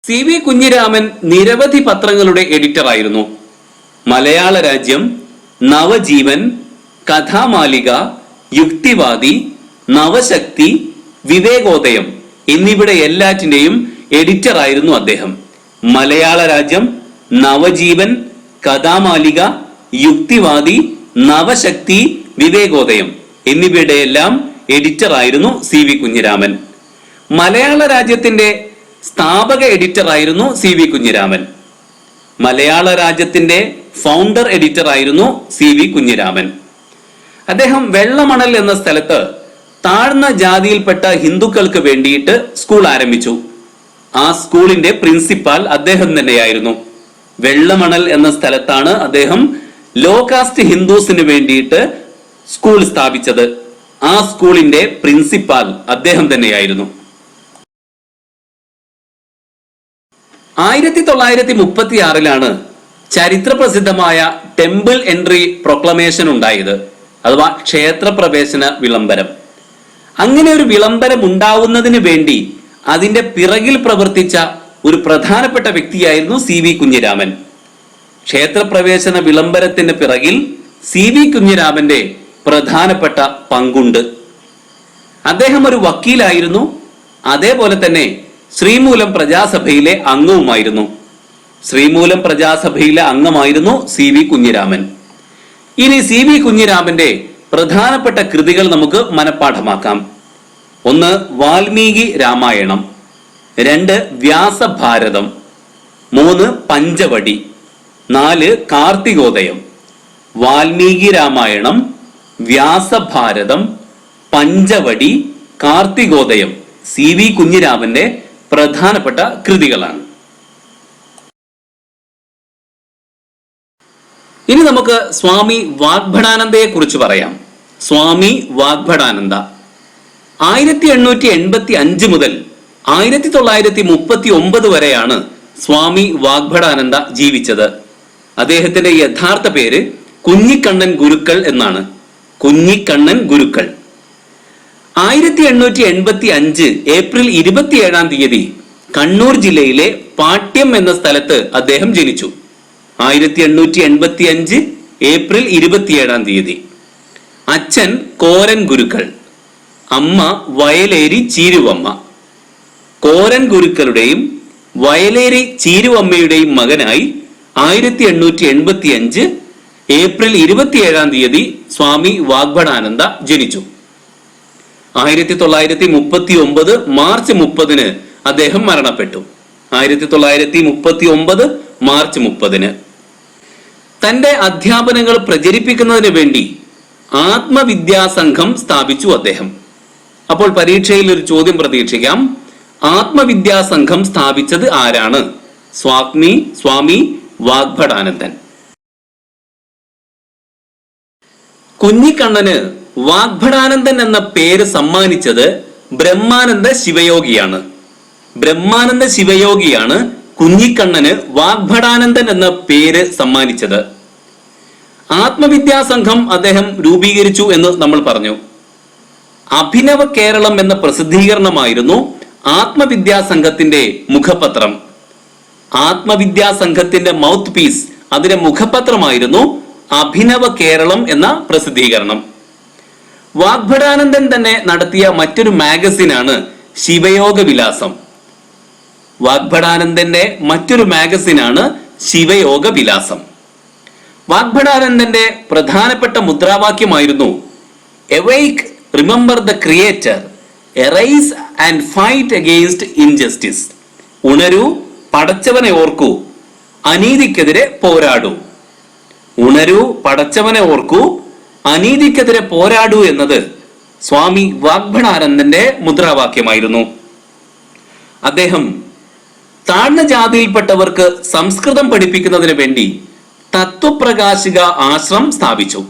CV കുഞ്ഞിരാമൻ നിരവധി പത്രങ്ങളുടെ എഡിറ്ററായിരുന്നു. മലയാള രാജ്യം, നവജീവൻ, കഥാമാലിക, യുക്തിവാദി, നവശക്തി, വിവേകോദയം എന്നിവിടെ എല്ലാറ്റിന്റെയും എഡിറ്ററായിരുന്നു അദ്ദേഹം. മലയാള രാജ്യം, നവജീവൻ, കഥാമാലിക, യുക്തിവാദി, നവശക്തി, വിവേകോദയം എന്നിവയുടെ എല്ലാം എഡിറ്ററായിരുന്നു CV കുഞ്ഞിരാമൻ. മലയാള രാജ്യത്തിന്റെ സ്ഥാപക എഡിറ്ററായിരുന്നു CV കുഞ്ഞിരാമൻ. മലയാള രാജ്യത്തിന്റെ ഫൗണ്ടർ എഡിറ്ററായിരുന്നു CV കുഞ്ഞിരാമൻ. അദ്ദേഹം വെള്ളമണൽ എന്ന സ്ഥലത്ത് താഴ്ന്ന ജാതിയിൽപ്പെട്ട ഹിന്ദുക്കൾക്ക് വേണ്ടിയിട്ട് സ്കൂൾ ആരംഭിച്ചു. ആ സ്കൂളിന്റെ പ്രിൻസിപ്പാൽ അദ്ദേഹം തന്നെയായിരുന്നു. വെള്ളമണൽ എന്ന സ്ഥലത്താണ് അദ്ദേഹം ലോ കാസ്റ്റ് ഹിന്ദുസിന് വേണ്ടിയിട്ട് സ്കൂൾ സ്ഥാപിച്ചത്. ആ സ്കൂളിന്റെ പ്രിൻസിപ്പാൽ അദ്ദേഹം തന്നെയായിരുന്നു. 1936 ചരിത്ര പ്രസിദ്ധമായ ടെമ്പിൾ എൻട്രി പ്രൊക്ലമേഷൻ ഉണ്ടായത്, അഥവാ ക്ഷേത്രപ്രവേശന വിളംബരം. അങ്ങനെ ഒരു വിളംബരം ഉണ്ടാവുന്നതിന് വേണ്ടി അതിന്റെ പിറകിൽ പ്രവർത്തിച്ച ഒരു പ്രധാനപ്പെട്ട വ്യക്തിയായിരുന്നു CV കുഞ്ഞിരാമൻ. ക്ഷേത്രപ്രവേശന വിളംബരത്തിന് പിറകിൽ CV കുഞ്ഞിരാമന്റെ പ്രധാനപ്പെട്ട പങ്കുണ്ട്. അദ്ദേഹം ഒരു വക്കീലായിരുന്നു. അതേപോലെ തന്നെ ശ്രീമൂലം പ്രജാസഭയിലെ അംഗവുമായിരുന്നു. ശ്രീമൂലം പ്രജാസഭയിലെ അംഗമായിരുന്നു CV കുഞ്ഞിരാമൻ. ഇനി CV കുഞ്ഞിരാമന്റെ പ്രധാനപ്പെട്ട കൃതികൾ നമുക്ക് മനഃപ്പാഠമാക്കാം. 1 വാൽമീകി രാമായണം, 2 വ്യാസഭാരതം, 3 പഞ്ചവടി, 4 കാർത്തികോദയം. വാൽമീകി രാമായണം, വ്യാസഭാരതം, പഞ്ചവടി, കാർത്തികോദയം CV കുഞ്ഞിരാമന്റെ പ്രധാനപ്പെട്ട കൃതികളാണ്. ഇനി നമുക്ക് സ്വാമി വാഗ്ഭടാനന്ദയെ കുറിച്ച് പറയാം. സ്വാമി വാഗ്ഭടാനന്ദ 1885 മുതൽ 1939 വരെയാണ് സ്വാമി വാഗ്ഭടാനന്ദ ജീവിച്ചത്. അദ്ദേഹത്തിന്റെ യഥാർത്ഥ പേര് കുഞ്ഞിക്കണ്ണൻ ഗുരുക്കൾ എന്നാണ്. കുഞ്ഞിക്കണ്ണൻ ഗുരുക്കൾ. 1885 ഏപ്രിൽ 27 കണ്ണൂർ ജില്ലയിലെ പാട്യം എന്ന സ്ഥലത്ത് അദ്ദേഹം ജനിച്ചു. 1885 ഏപ്രിൽ 27 അച്ഛൻ കോരൻ ഗുരുക്കൾ, അമ്മ വയലേരി ചീരുവമ്മ. കോരൻ ഗുരുക്കളുടെയും വയലേരി ചീരുവമ്മയുടെയും മകനായി 1885 ഏപ്രിൽ 27 സ്വാമി വാഗ്ഭടാനന്ദ ജനിച്ചു. 1939 മാർച്ച് 30 അദ്ദേഹം മരണപ്പെട്ടു. 1939 മാർച്ച് 30 തന്റെ അധ്യാപനങ്ങൾ പ്രചരിപ്പിക്കുന്നതിന് വേണ്ടി ആത്മവിദ്യാസംഘം സ്ഥാപിച്ചു അദ്ദേഹം. അപ്പോൾ പരീക്ഷയിൽ ഒരു ചോദ്യം പ്രതീക്ഷിക്കാം. ആത്മവിദ്യാസംഘം സ്ഥാപിച്ചത് ആരാണ്? സ്വാമി വാഗ്ഭടാനന്ദൻ. കുഞ്ഞിക്കണ്ണന് വാഗ്ഭടാനന്ദൻ എന്ന പേര് സമ്മാനിച്ചത് ബ്രഹ്മാനന്ദ ശിവയോഗിയാണ്. ബ്രഹ്മാനന്ദ ശിവയോഗിയാണ് കുഞ്ഞിക്കണ്ണന് വാഗ്ഭടാനന്ദൻ എന്ന പേര് സമ്മാനിച്ചത്. ആത്മവിദ്യാസംഘം അദ്ദേഹം രൂപീകരിച്ചു എന്ന് നമ്മൾ പറഞ്ഞു. അഭിനവ കേരളം എന്ന പ്രസിദ്ധീകരണമായിരുന്നു ആത്മവിദ്യാ സംഘത്തിന്റെ മുഖപത്രം. ആത്മവിദ്യാ സംഘത്തിന്റെ മൗത്ത് പീസ്, അതിന്റെ മുഖപത്രമായിരുന്നു അഭിനവ കേരളം എന്ന പ്രസിദ്ധീകരണം. വാഗ്ഭടാനന്ദൻ തന്നെ നടത്തിയ മറ്റൊരു മാഗസിനാണ് ശിവയോഗ വിലാസം. വാഗ്ഭടാനന്ദന്റെ മറ്റൊരു മാഗസിനാണ് ശിവയോഗ വിലാസം. വാഗ്ഭടാനന്ദന്റെ പ്രധാനപ്പെട്ട മുദ്രാവാക്യമായിരുന്നു awake, remember the creator, arise and fight against injustice. ഉണരൂ, പടച്ചവനെ ഓർക്കൂ, അനീതിക്കെതിരെ പോരാടൂ. ഉണരൂ, പടച്ചവനെ ഓർക്കൂ, അനീതിക്കെതിരെ പോരാടൂ എന്നത് സ്വാമി വാഗ്ഭടാനന്ദന്റെ മുദ്രാവാക്യമായിരുന്നു. അദ്ദേഹം താഴ്ന്ന ജാതിയിൽപ്പെട്ടവർക്ക് സംസ്കൃതം പഠിപ്പിക്കുന്നതിന് വേണ്ടി തത്വപ്രകാശിക ആശ്രം സ്ഥാപിച്ചു.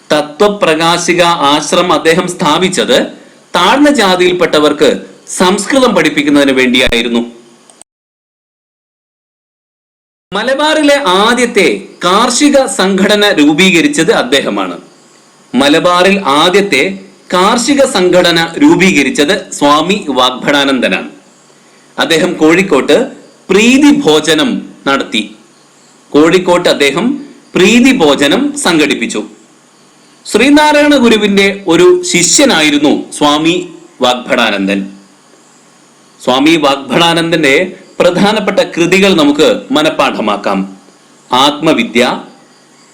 തത്വപ്രകാശിക ആശ്രം അദ്ദേഹം സ്ഥാപിച്ചത് താഴ്ന്ന ജാതിയിൽപ്പെട്ടവർക്ക് സംസ്കൃതം പഠിപ്പിക്കുന്നതിന് വേണ്ടിയായിരുന്നു. മലബാറിലെ ആദ്യത്തെ കാർഷിക സംഘടന രൂപീകരിച്ചത് അദ്ദേഹമാണ്. മലബാറിൽ ആദ്യത്തെ കാർഷിക സംഘടന രൂപീകരിച്ചത് സ്വാമി വാഗ്ഭടാനന്ദനാണ്. അദ്ദേഹം കോഴിക്കോട്ട് പ്രീതി ഭോജനം നടത്തി. കോഴിക്കോട്ട് അദ്ദേഹം പ്രീതി ഭോജനം സംഘടിപ്പിച്ചു. ശ്രീനാരായണ ഗുരുവിന്റെ ഒരു ശിഷ്യനായിരുന്നു സ്വാമി വാഗ്ഭടാനന്ദൻ. സ്വാമി വാഗ്ഭടാനന്ദന്റെ പ്രധാനപ്പെട്ട കൃതികൾ നമുക്ക് മനഃപാഠമാക്കാം. ആത്മവിദ്യ,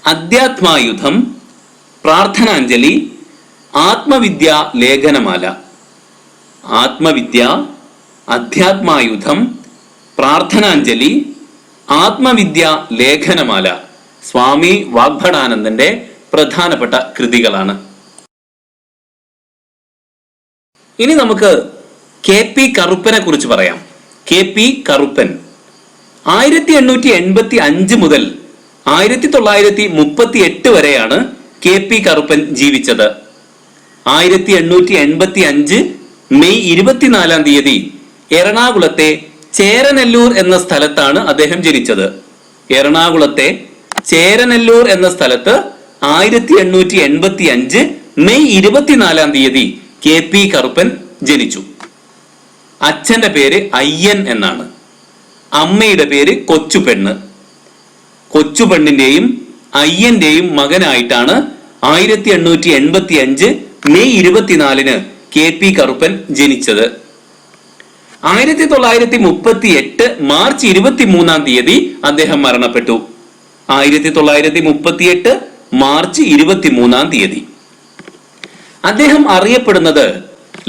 അധ്യാത്മായുധം, പ്രാർത്ഥനാഞ്ജലി, ആത്മവിദ്യ ലേഖനമാല. ആത്മവിദ്യ, അധ്യാത്മായുധം, പ്രാർത്ഥനാഞ്ജലി, ആത്മവിദ്യ ലേഖനമാല സ്വാമി വാഗ്ഭടാനന്ദന്റെ പ്രധാനപ്പെട്ട കൃതികളാണ്. ഇനി നമുക്ക് KP കറുപ്പനെ കുറിച്ച് പറയാം. KP കറുപ്പൻ 1885 മുതൽ 1938 വരെയാണ് KP കറുപ്പൻ ജീവിച്ചത്. 1885 മെയ് 24 തീയതി എറണാകുളത്തെ ചേരനെല്ലൂർ എന്ന സ്ഥലത്താണ് അദ്ദേഹം ജനിച്ചത്. എറണാകുളത്തെ ചേരനെല്ലൂർ എന്ന സ്ഥലത്ത് 1885 മെയ് 24 തീയതി KP കറുപ്പൻ ജനിച്ചു. അച്ഛന്റെ പേര് അയ്യൻ എന്നാണ്. അമ്മയുടെ പേര് കൊച്ചുപെണ്ണ്. കൊച്ചുപെണ്ണിന്റെയും അയ്യന്റെയും മകനായിട്ടാണ് 1885 മെയ് 24 KP കറുപ്പൻ ജനിച്ചത്. 1938 മാർച്ച് 23 തീയതി അദ്ദേഹം മരണപ്പെട്ടു. 1938 മാർച്ച് 23 തീയതി. അദ്ദേഹം അറിയപ്പെടുന്നത്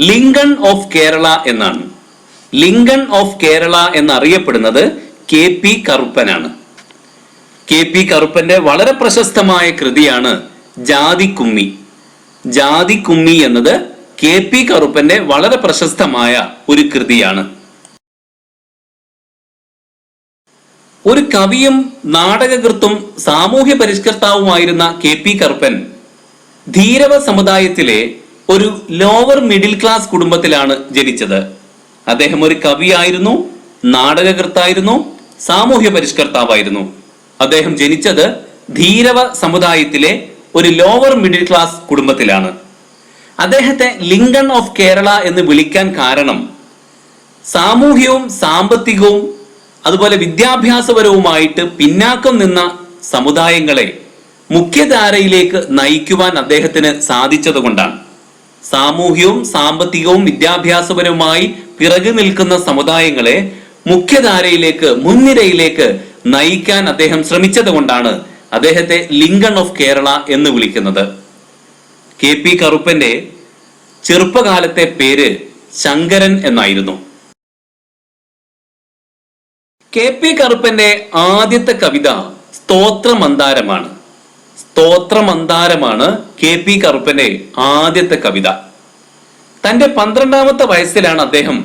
ലിങ്കൺ ഓഫ് കേരള എന്നാണ്. ലിങ്കൺ ഓഫ് കേരള എന്നറിയപ്പെടുന്നത് KP കറുപ്പനാണ്. KP കറുപ്പന്റെ വളരെ പ്രശസ്തമായ കൃതിയാണ് ജാതിക്കുമ്മി. ജാതിക്കുമ്മി എന്നത് KP കറുപ്പന്റെ വളരെ പ്രശസ്തമായ ഒരു കൃതിയാണ്. ഒരു കവിയും നാടകകൃത്തും സാമൂഹ്യ പരിഷ്കർത്താവുമായിരുന്ന KP കറുപ്പൻ ധീരവ സമുദായത്തിലെ ഒരു ലോവർ മിഡിൽ ക്ലാസ് കുടുംബത്തിലാണ് ജനിച്ചത്. അദ്ദേഹം ഒരു കവിയായിരുന്നു, നാടകകൃത്തായിരുന്നു, സാമൂഹ്യ പരിഷ്കർത്താവായിരുന്നു. അദ്ദേഹം ജനിച്ചത് ധീരവ സമുദായത്തിലെ ഒരു ലോവർ മിഡിൽ ക്ലാസ് കുടുംബത്തിലാണ്. അദ്ദേഹത്തെ ലിങ്കൺ ഓഫ് കേരള എന്ന് വിളിക്കാൻ കാരണം സാമൂഹ്യവും സാമ്പത്തികവും അതുപോലെ വിദ്യാഭ്യാസപരവുമായിട്ട് പിന്നാക്കം നിന്ന സമുദായങ്ങളെ മുഖ്യധാരയിലേക്ക് നയിക്കുവാൻ അദ്ദേഹത്തിന് സാധിച്ചതുകൊണ്ടാണ്. സാമൂഹ്യവും സാമ്പത്തികവും വിദ്യാഭ്യാസപരവുമായി പിറകു നിൽക്കുന്ന സമുദായങ്ങളെ മുഖ്യധാരയിലേക്ക്, മുൻനിരയിലേക്ക് നയിക്കാൻ അദ്ദേഹം ശ്രമിച്ചത് കൊണ്ടാണ് അദ്ദേഹത്തെ ലിങ്കൺ ഓഫ് കേരള എന്ന് വിളിക്കുന്നത്. KP കറുപ്പന്റെ ചെറുപ്പകാലത്തെ പേര് ശങ്കരൻ എന്നായിരുന്നു. KP കറുപ്പന്റെ ആദ്യത്തെ കവിത സ്തോത്രമന്ദാരമാണ്. സ്തോത്രമന്ദാരമാണ് KP കറുപ്പന്റെ ആദ്യത്തെ കവിത. തന്റെ 12ാമത്തെ വയസ്സിലാണ് അദ്ദേഹം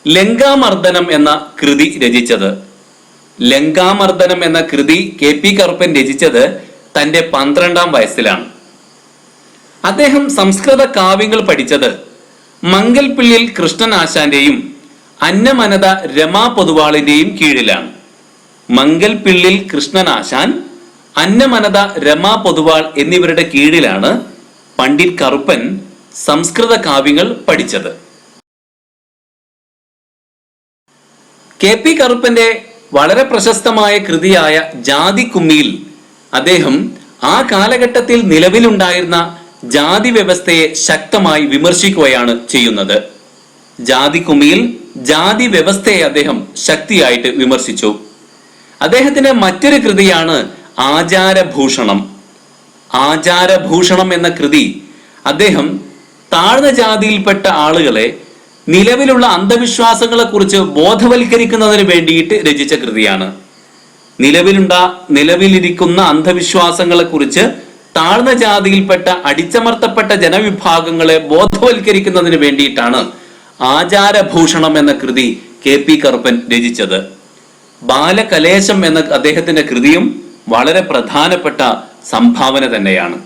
ലങ്കാമർദ്ദനം എന്ന കൃതി രചിച്ചത്. ലങ്കാമർദ്ദനം എന്ന കൃതി KP കറുപ്പൻ രചിച്ചത് തന്റെ 12ാം വയസ്സിലാണ്. അദ്ദേഹം സംസ്കൃത കാവ്യങ്ങൾ പഠിച്ചത് മംഗൽപിള്ളിൽ കൃഷ്ണൻ ആശാന്റെയും അന്നമനത രമാ പൊതുവാളിന്റെയും കീഴിലാണ്. മംഗൽപിള്ളിൽ കൃഷ്ണൻ ആശാൻ, അന്നമനത രമാ പൊതുവാൾ എന്നിവരുടെ കീഴിലാണ് പണ്ഡിറ്റ് കറുപ്പൻ സംസ്കൃത കാവ്യങ്ങൾ പഠിച്ചത്. KP കറുപ്പന്റെ വളരെ പ്രശസ്തമായ കൃതിയായ ജാതിക്കുമ്മിയിൽ അദ്ദേഹം ആ കാലഘട്ടത്തിൽ നിലവിലുണ്ടായിരുന്ന ജാതി വ്യവസ്ഥയെ ശക്തമായി വിമർശിക്കുകയാണ് ചെയ്യുന്നത്. ജാതിക്കുമ്മിയിൽ ജാതി വ്യവസ്ഥയെ അദ്ദേഹം ശക്തിയായിട്ട് വിമർശിച്ചു. അദ്ദേഹത്തിന്റെ മറ്റൊരു കൃതിയാണ് ആചാരഭൂഷണം. ആചാരഭൂഷണം എന്ന കൃതി അദ്ദേഹം താഴ്ന്ന ജാതിയിൽപ്പെട്ട ആളുകളെ നിലവിലുള്ള അന്ധവിശ്വാസങ്ങളെ കുറിച്ച് ബോധവൽക്കരിക്കുന്നതിന് വേണ്ടിയിട്ട് രചിച്ച കൃതിയാണ്. നിലവിലിരിക്കുന്ന അന്ധവിശ്വാസങ്ങളെ കുറിച്ച് താഴ്ന്ന ജാതിയിൽപ്പെട്ട അടിച്ചമർത്തപ്പെട്ട ജനവിഭാഗങ്ങളെ ബോധവൽക്കരിക്കുന്നതിന് വേണ്ടിയിട്ടാണ് ആചാരഭൂഷണം എന്ന കൃതി KP കറുപ്പൻ രചിച്ചത്. ബാലകലേശം എന്ന അദ്ദേഹത്തിന്റെ കൃതിയും വളരെ പ്രധാനപ്പെട്ട സംഭാവന തന്നെയാണ്.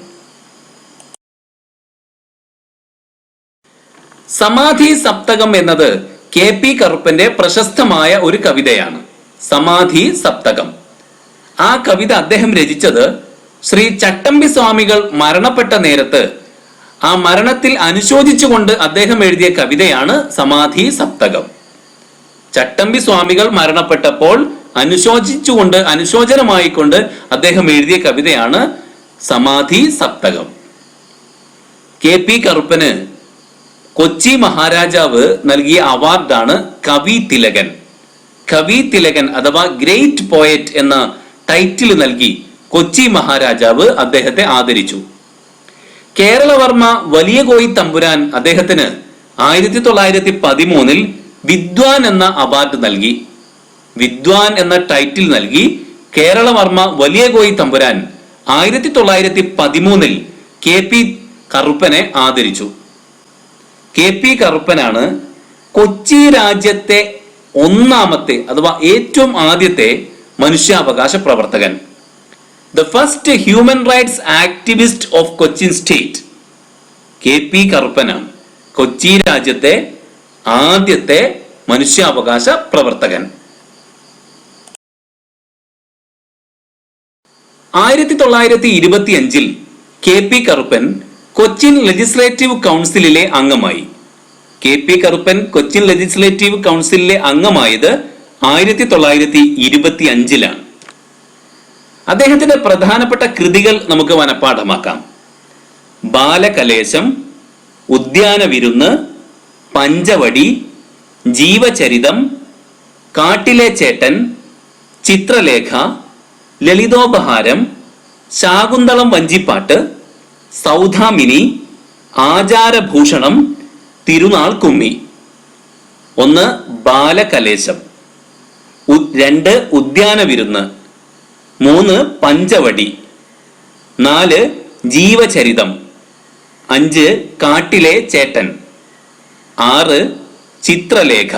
സമാധി സപ്തകം എന്നത് KP കറുപ്പന്റെ പ്രശസ്തമായ ഒരു കവിതയാണ്. സമാധി സപ്തകം. ആ കവിത അദ്ദേഹം രചിച്ചത് ശ്രീ ചട്ടമ്പി സ്വാമികൾ മരണപ്പെട്ട നേരത്ത് ആ മരണത്തിൽ അനുശോചിച്ചുകൊണ്ട് അദ്ദേഹം എഴുതിയ കവിതയാണ് സമാധി സപ്തകം. ചട്ടമ്പി സ്വാമികൾ മരണപ്പെട്ടപ്പോൾ അനുശോചനമായിക്കൊണ്ട് അദ്ദേഹം എഴുതിയ കവിതയാണ് സമാധി സപ്തകം. KP കറുപ്പന് കൊച്ചി മഹാരാജാവ് നൽകിയ അവാർഡാണ് കവി തിലകൻ. കവി തിലകൻ അഥവാ ഗ്രേറ്റ് പോയറ്റ് എന്ന ടൈറ്റിൽ നൽകി കൊച്ചി മഹാരാജാവ് അദ്ദേഹത്തെ ആദരിച്ചു. കേരളവർമ്മ വലിയ കോയി തമ്പുരാൻ അദ്ദേഹത്തിന് 1913 വിദ്വാൻ എന്ന അവാർഡ് നൽകി. വിദ്വാൻ എന്ന ടൈറ്റിൽ നൽകി കേരളവർമ്മ വലിയ കോയി തമ്പുരാൻ 1913 KP കറുപ്പനെ ആദരിച്ചു. KP കറുപ്പനാണ് കൊച്ചി രാജ്യത്തെ ഒന്നാമത്തെ അഥവാ ഏറ്റവും ആദ്യത്തെ മനുഷ്യാവകാശ പ്രവർത്തകൻ. The first human rights activist of Cochin state. KP കറുപ്പനാണ് Kochi രാജ്യത്തെ ആദ്യത്തെ മനുഷ്യാവകാശ പ്രവർത്തകൻ. 1925 KP കറുപ്പൻ കൊച്ചിൻ ലെജിസ്ലേറ്റീവ് കൗൺസിലിലെ അംഗമായി. KP കറുപ്പൻ കൊച്ചിൻ ലെജിസ്ലേറ്റീവ് കൗൺസിലിലെ അംഗമായത് 1925 അദ്ദേഹത്തിന്റെ പ്രധാനപ്പെട്ട കൃതികൾ നമുക്ക് മനഃപ്പാഠമാക്കാം. ബാലകലേശം, ഉദ്യാന വിരുന്ന്, പഞ്ചവടി, ജീവചരിതം, കാട്ടിലെ ചേട്ടൻ, ചിത്രലേഖ, ലളിതോപഹാരം, ശാകുന്തളം വഞ്ചിപ്പാട്ട്, സൗധാമിനി, ആചാരഭൂഷണം, തിരുനാൾ കുമ്മി. 1 ബാലകലേശം, 2 ഉദ്യാന വിരുന്ന്, 3 പഞ്ചവടി, 4 ജീവചരിതം, 5 കാട്ടിലെ ചേട്ടൻ, 6 ചിത്രലേഖ,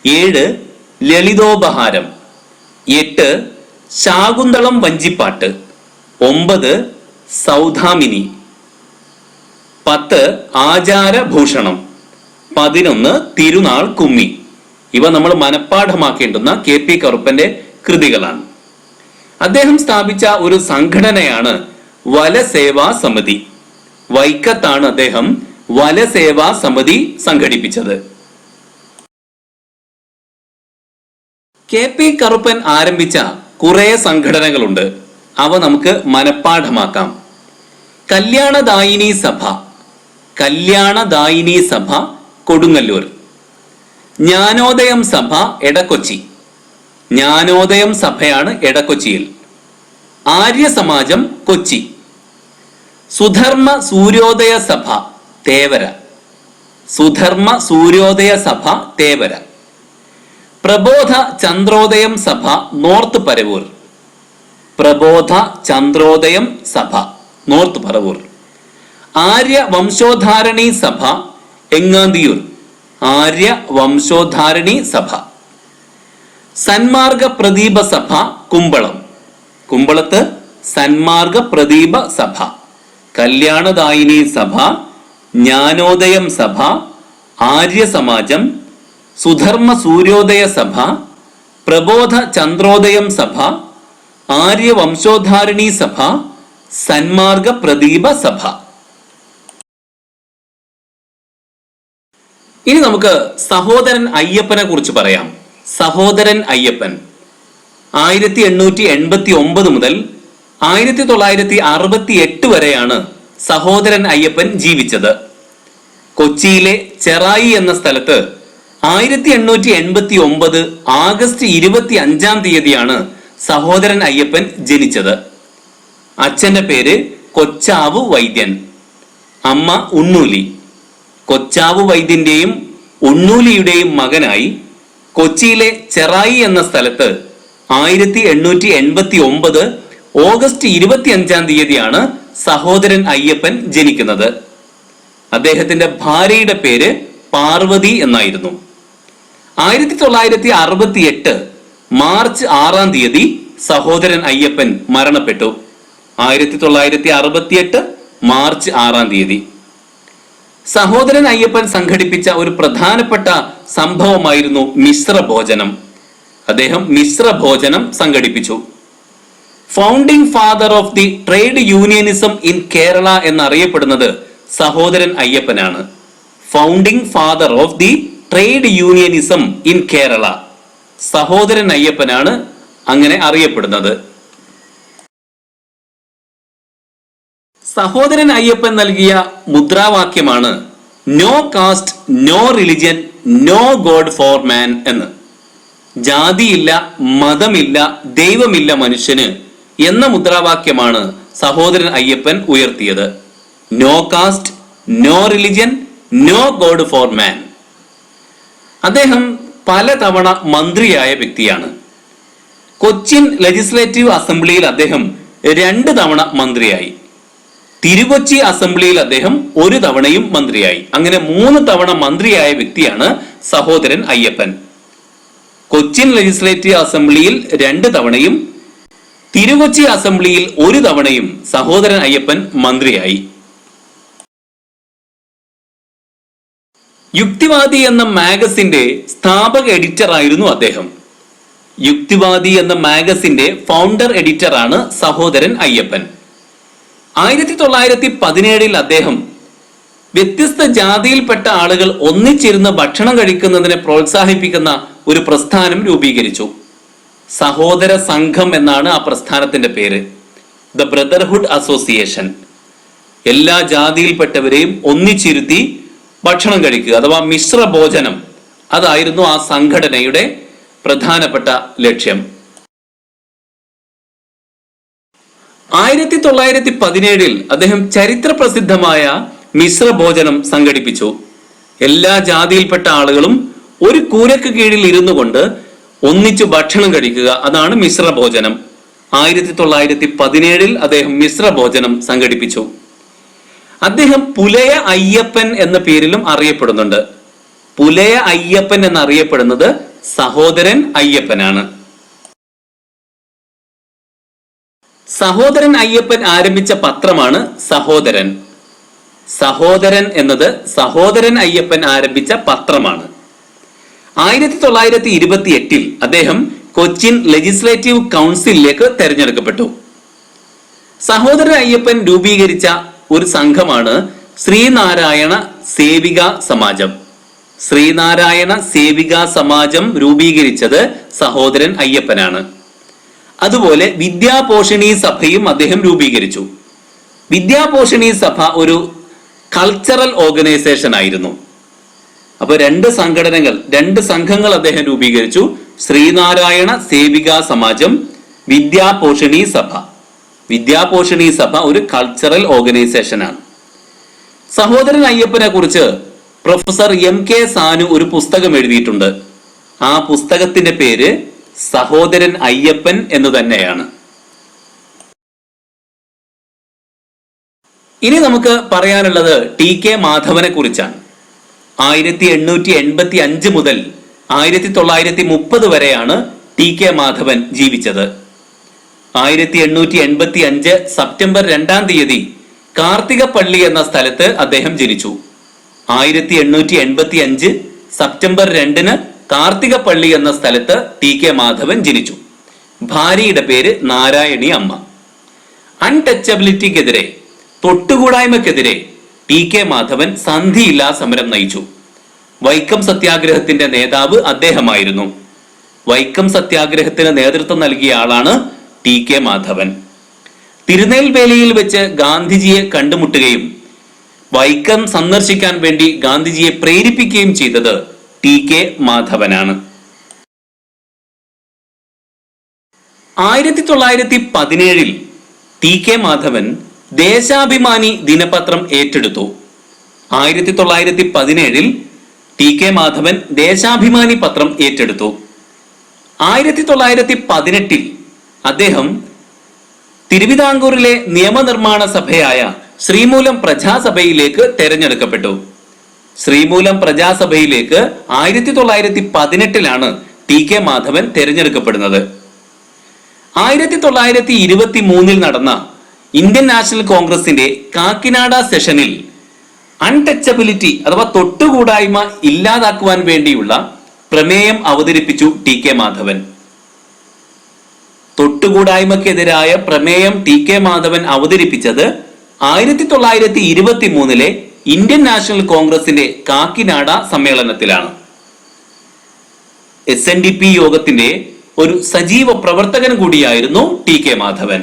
7 ലളിതോപഹാരം, 8 ശാകുന്തളം വഞ്ചിപ്പാട്ട്, 9 സൗധാമിനി, 10 ആചാരഭൂഷണം, 11 തിരുനാൾ കുമ്മി. ഇവ നമ്മൾ മനഃപ്പാഠമാക്കേണ്ടുന്ന KP കറുപ്പന്റെ കൃതികളാണ്. അദ്ദേഹം സ്ഥാപിച്ച ഒരു സംഘടനയാണ് വലസേവാ സമിതി. വൈക്കത്താണ് അദ്ദേഹം വലസേവാ സമിതി സംഘടിപ്പിച്ചത്. KP കറുപ്പൻ ആരംഭിച്ച കുറെ സംഘടനകളുണ്ട്. അവ നമുക്ക് മനഃപ്പാഠമാക്കാം. കല്യാണദായിനി സഭ, കല്യാണദായിനി സഭ കൊടുങ്ങല്ലൂർ. ജ്ഞാനോദയം സഭ എടക്കൊച്ചി, ജ്ഞാനോദയം സഭയാണ് എടക്കൊച്ചിയിൽ. ആര്യ സമാജം കൊച്ചി. സുധർമ്മ സൂര്യോദയ സഭ തേവര, സുധർമ്മ സൂര്യോദയ സഭ തേവര. പ്രബോധ ചന്ദ്രോദയം സഭ നോർത്ത് പരവൂർ, പ്രബോധ ചന്ദ്രോദയം സഭ നോർത്ത് പരവൂർ. ആര്യ വംശോദ്ധാരണി സഭ എങ്ങാന്തിയൂർ, ആര്യ വംശോദ്ധാരണി സഭ. സന്മാർഗ പ്രദീപ സഭ കുമ്പളം, കുമ്പളത്ത് സന്മാർഗ പ്രദീപ സഭ. കല്യാണദായിനി സഭ, ജ്ഞാനോദയം സഭ, ആര്യ സമാജം, സുധർമ്മ സൂര്യോദയ സഭ, പ്രബോധ ചന്ദ്രോദയം സഭ, ആര്യ വംശോദ്ധാരണി സഭ, സന്മാർഗ പ്രദീപ സഭ. ഇനി നമുക്ക് സഹോദരൻ അയ്യപ്പനെ കുറിച്ച് പറയാം. സഹോദരൻ അയ്യപ്പൻ 1889 മുതൽ 1968 വരെയാണ് സഹോദരൻ അയ്യപ്പൻ ജീവിച്ചത്. കൊച്ചിയിലെ ചെറായി എന്ന സ്ഥലത്ത് 1889 ആഗസ്റ്റ് 25-ാം തീയതിയാണ് സഹോദരൻ അയ്യപ്പൻ ജനിച്ചത്. അച്ഛന്റെ പേര് കൊച്ചാവു വൈദ്യൻ, അമ്മ ഉണ്ണൂലി. കൊച്ചാവു വൈദ്യന്റെയും ഉണ്ണൂലിയുടെയും മകനായി കൊച്ചിയിലെ ചെറായി എന്ന സ്ഥലത്ത് 1889 ഓഗസ്റ്റ് 25-ാം തീയതിയാണ് സഹോദരൻ അയ്യപ്പൻ ജനിക്കുന്നത്. അദ്ദേഹത്തിന്റെ ഭാര്യയുടെ പേര് പാർവതി എന്നായിരുന്നു. 1968 മാർച്ച് 6-ാം തീയതി സഹോദരൻ അയ്യപ്പൻ മരണപ്പെട്ടു. 1968 മാർച്ച് 6-ാം തീയതി. സഹോദരൻ അയ്യപ്പൻ സംഘടിപ്പിച്ച ഒരു പ്രധാനപ്പെട്ട സംഭവമായിരുന്നു മിശ്രഭോജനം. അദ്ദേഹം മിശ്രഭോജനം സംഘടിപ്പിച്ചു. Founding father of the trade unionism in Kerala എന്നറിയപ്പെടുന്നത് സഹോദരൻ അയ്യപ്പനാണ്. Founding father of the trade unionism in Kerala Sahodaran അയ്യപ്പനാണ് അങ്ങനെ അറിയപ്പെടുന്നത്. സഹോദരൻ അയ്യപ്പൻ നൽകിയ മുദ്രാവാക്യമാണ് no caste, no religion, no god for man എന്ന്. ജാതിയില്ല, മതമില്ല, ദൈവമില്ല മനുഷ്യന് എന്ന മുദ്രാവാക്യമാണ് സഹോദരൻ അയ്യപ്പൻ ഉയർത്തിയത്. No caste, no religion, no god for man. അദ്ദേഹം പലതവണ മന്ത്രിയായ വ്യക്തിയാണ്. കൊച്ചിൻ ലെജിസ്ലേറ്റീവ് അസംബ്ലിയിൽ അദ്ദേഹം 2 തവണ മന്ത്രിയായി. തിരുകൊച്ചി അസംബ്ലിയിൽ അദ്ദേഹം 1 തവണയും മന്ത്രിയായി. അങ്ങനെ 3 തവണ മന്ത്രിയായ വ്യക്തിയാണ് സഹോദരൻ അയ്യപ്പൻ. കൊച്ചിൻ ലെജിസ്ലേറ്റീവ് അസംബ്ലിയിൽ 2 തവണയും തിരുകൊച്ചി അസംബ്ലിയിൽ 1 തവണയും സഹോദരൻ അയ്യപ്പൻ മന്ത്രിയായി. യുക്തിവാദി എന്ന മാഗസിന്റെ സ്ഥാപക എഡിറ്റർ ആയിരുന്നു അദ്ദേഹം. യുക്തിവാദി എന്ന മാഗസിന്റെ ഫൗണ്ടർ എഡിറ്ററാണ് സഹോദരൻ അയ്യപ്പൻ. 1917 അദ്ദേഹം വ്യത്യസ്ത ജാതിയിൽപ്പെട്ട ആളുകൾ ഒന്നിച്ചിരുന്ന് ഭക്ഷണം കഴിക്കുന്നതിനെ പ്രോത്സാഹിപ്പിക്കുന്ന ഒരു പ്രസ്ഥാനം രൂപീകരിച്ചു. സഹോദര സംഘം എന്നാണ് ആ പ്രസ്ഥാനത്തിന്റെ പേര്. The brotherhood association. എല്ലാ ജാതിയിൽപ്പെട്ടവരെയും ഒന്നിച്ചിരുത്തി ഭക്ഷണം കഴിക്കുക അഥവാ മിശ്ര ഭോജനം, അതായിരുന്നു ആ സംഘടനയുടെ പ്രധാനപ്പെട്ട ലക്ഷ്യം. 1917 അദ്ദേഹം ചരിത്ര പ്രസിദ്ധമായ മിശ്രഭോജനം സംഘടിപ്പിച്ചു. എല്ലാ ജാതിയിൽപ്പെട്ട ആളുകളും ഒരു കൂരക്ക് കീഴിൽ ഇരുന്നു കൊണ്ട് ഒന്നിച്ചു ഭക്ഷണം കഴിക്കുക, അതാണ് മിശ്രഭോജനം. 1917 അദ്ദേഹം മിശ്രഭോജനം സംഘടിപ്പിച്ചു. അദ്ദേഹം പുലയ അയ്യപ്പൻ എന്ന പേരിലും അറിയപ്പെടുന്നുണ്ട്. പുലയ അയ്യപ്പൻ എന്നറിയപ്പെടുന്നത് സഹോദരൻ അയ്യപ്പനാണ്. സഹോദരൻ അയ്യപ്പൻ ആരംഭിച്ച പത്രമാണ് സഹോദരൻ. സഹോദരൻ എന്നത് സഹോദരൻ അയ്യപ്പൻ ആരംഭിച്ച പത്രമാണ്. 1928 അദ്ദേഹം കൊച്ചിൻ ലെജിസ്ലേറ്റീവ് കൗൺസിലിലേക്ക് തെരഞ്ഞെടുക്കപ്പെട്ടു. സഹോദരൻ അയ്യപ്പൻ രൂപീകരിച്ച ഒരു സംഘമാണ് ശ്രീനാരായണ സേവിക സമാജം. ശ്രീനാരായണ സേവിക സമാജം രൂപീകരിച്ചത് സഹോദരൻ അയ്യപ്പനാണ്. അതുപോലെ വിദ്യാപോഷണി സഭയും അദ്ദേഹം രൂപീകരിച്ചു. വിദ്യാപോഷണി സഭ ഒരു കൾച്ചറൽ ഓർഗനൈസേഷൻ ആയിരുന്നു. അപ്പൊ 2 സംഘങ്ങൾ അദ്ദേഹം രൂപീകരിച്ചു. ശ്രീനാരായണ സേവിക സമാജം, വിദ്യാപോഷണി സഭ. വിദ്യാപോഷണി സഭ ഒരു കൾച്ചറൽ ഓർഗനൈസേഷൻ ആണ്. സഹോദരൻ അയ്യപ്പനെ കുറിച്ച് പ്രൊഫസർ MK സാനു ഒരു പുസ്തകം എഴുതിയിട്ടുണ്ട്. ആ പുസ്തകത്തിന്റെ പേര് സഹോദരൻ അയ്യപ്പൻ എന്ന് തന്നെയാണ്. ഇനി നമുക്ക് പറയാനുള്ളത് TK മാധവനെ കുറിച്ചാണ്. 1885 മുതൽ 1930 വരെയാണ് TK മാധവൻ ജീവിച്ചത്. 1885 സെപ്റ്റംബർ 2-ാം തീയതി കാർത്തികപ്പള്ളി എന്ന സ്ഥലത്ത് അദ്ദേഹം ജനിച്ചു. 1885 സെപ്റ്റംബർ 2-ന് കാർത്തികപ്പള്ളി എന്ന സ്ഥലത്ത് TK മാധവൻ ജനിച്ചു. ഭാര്യയുടെ പേര് നാരായണി അമ്മ. അൺടച്ചബിലിറ്റിക്കെതിരെ, തൊട്ടുകൂടായ്മക്കെതിരെ TK മാധവൻ സന്ധിയില്ലാ സമരം നയിച്ചു. വൈക്കം സത്യാഗ്രഹത്തിന്റെ നേതാവ് അദ്ദേഹമായിരുന്നു. വൈക്കം സത്യാഗ്രഹത്തിന് നേതൃത്വം നൽകിയ ആളാണ് ടി കെ മാധവൻ. തിരുനെൽവേലിയിൽ വെച്ച് ഗാന്ധിജിയെ കണ്ടുമുട്ടുകയും വൈക്കം സന്ദർശിക്കാൻ വേണ്ടി ഗാന്ധിജിയെ പ്രേരിപ്പിക്കുകയും ചെയ്തത് ടി കെ മാധവനാണ്. 1917 ടി കെ മാധവൻ ദേശാഭിമാനി ദിനപത്രം ഏറ്റെടുത്തു. 1917 ടി കെ മാധവൻ ദേശാഭിമാനി പത്രം ഏറ്റെടുത്തു. 1918 അദ്ദേഹം തിരുവിതാംകൂറിലെ നിയമനിർമ്മാണ സഭയായ ശ്രീമൂലം പ്രജാസഭയിലേക്ക് തെരഞ്ഞെടുക്കപ്പെട്ടു. ശ്രീമൂലം പ്രജാസഭയിലേക്ക് 1918 ടി കെ മാധവൻ തെരഞ്ഞെടുക്കപ്പെടുന്നത്. 1923 നടന്ന ഇന്ത്യൻ നാഷണൽ കോൺഗ്രസിന്റെ കാക്കിനാഡ സെഷനിൽ അൺടച്ചബിലിറ്റി അഥവാ തൊട്ടുകൂടായ്മ ഇല്ലാതാക്കുവാൻ വേണ്ടിയുള്ള പ്രമേയം അവതരിപ്പിച്ചു ടി കെ മാധവൻ. തൊട്ടുകൂടായ്മക്കെതിരായ പ്രമേയം ടി കെ മാധവൻ അവതരിപ്പിച്ചത് 1923 ഇന്ത്യൻ നാഷണൽ കോൺഗ്രസിന്റെ കാക്കിനാഡ സമ്മേളനത്തിലാണ്. SNDP യോഗത്തിന്റെ ഒരു സജീവ പ്രവർത്തകൻ കൂടിയായിരുന്നു ടി കെ മാധവൻ.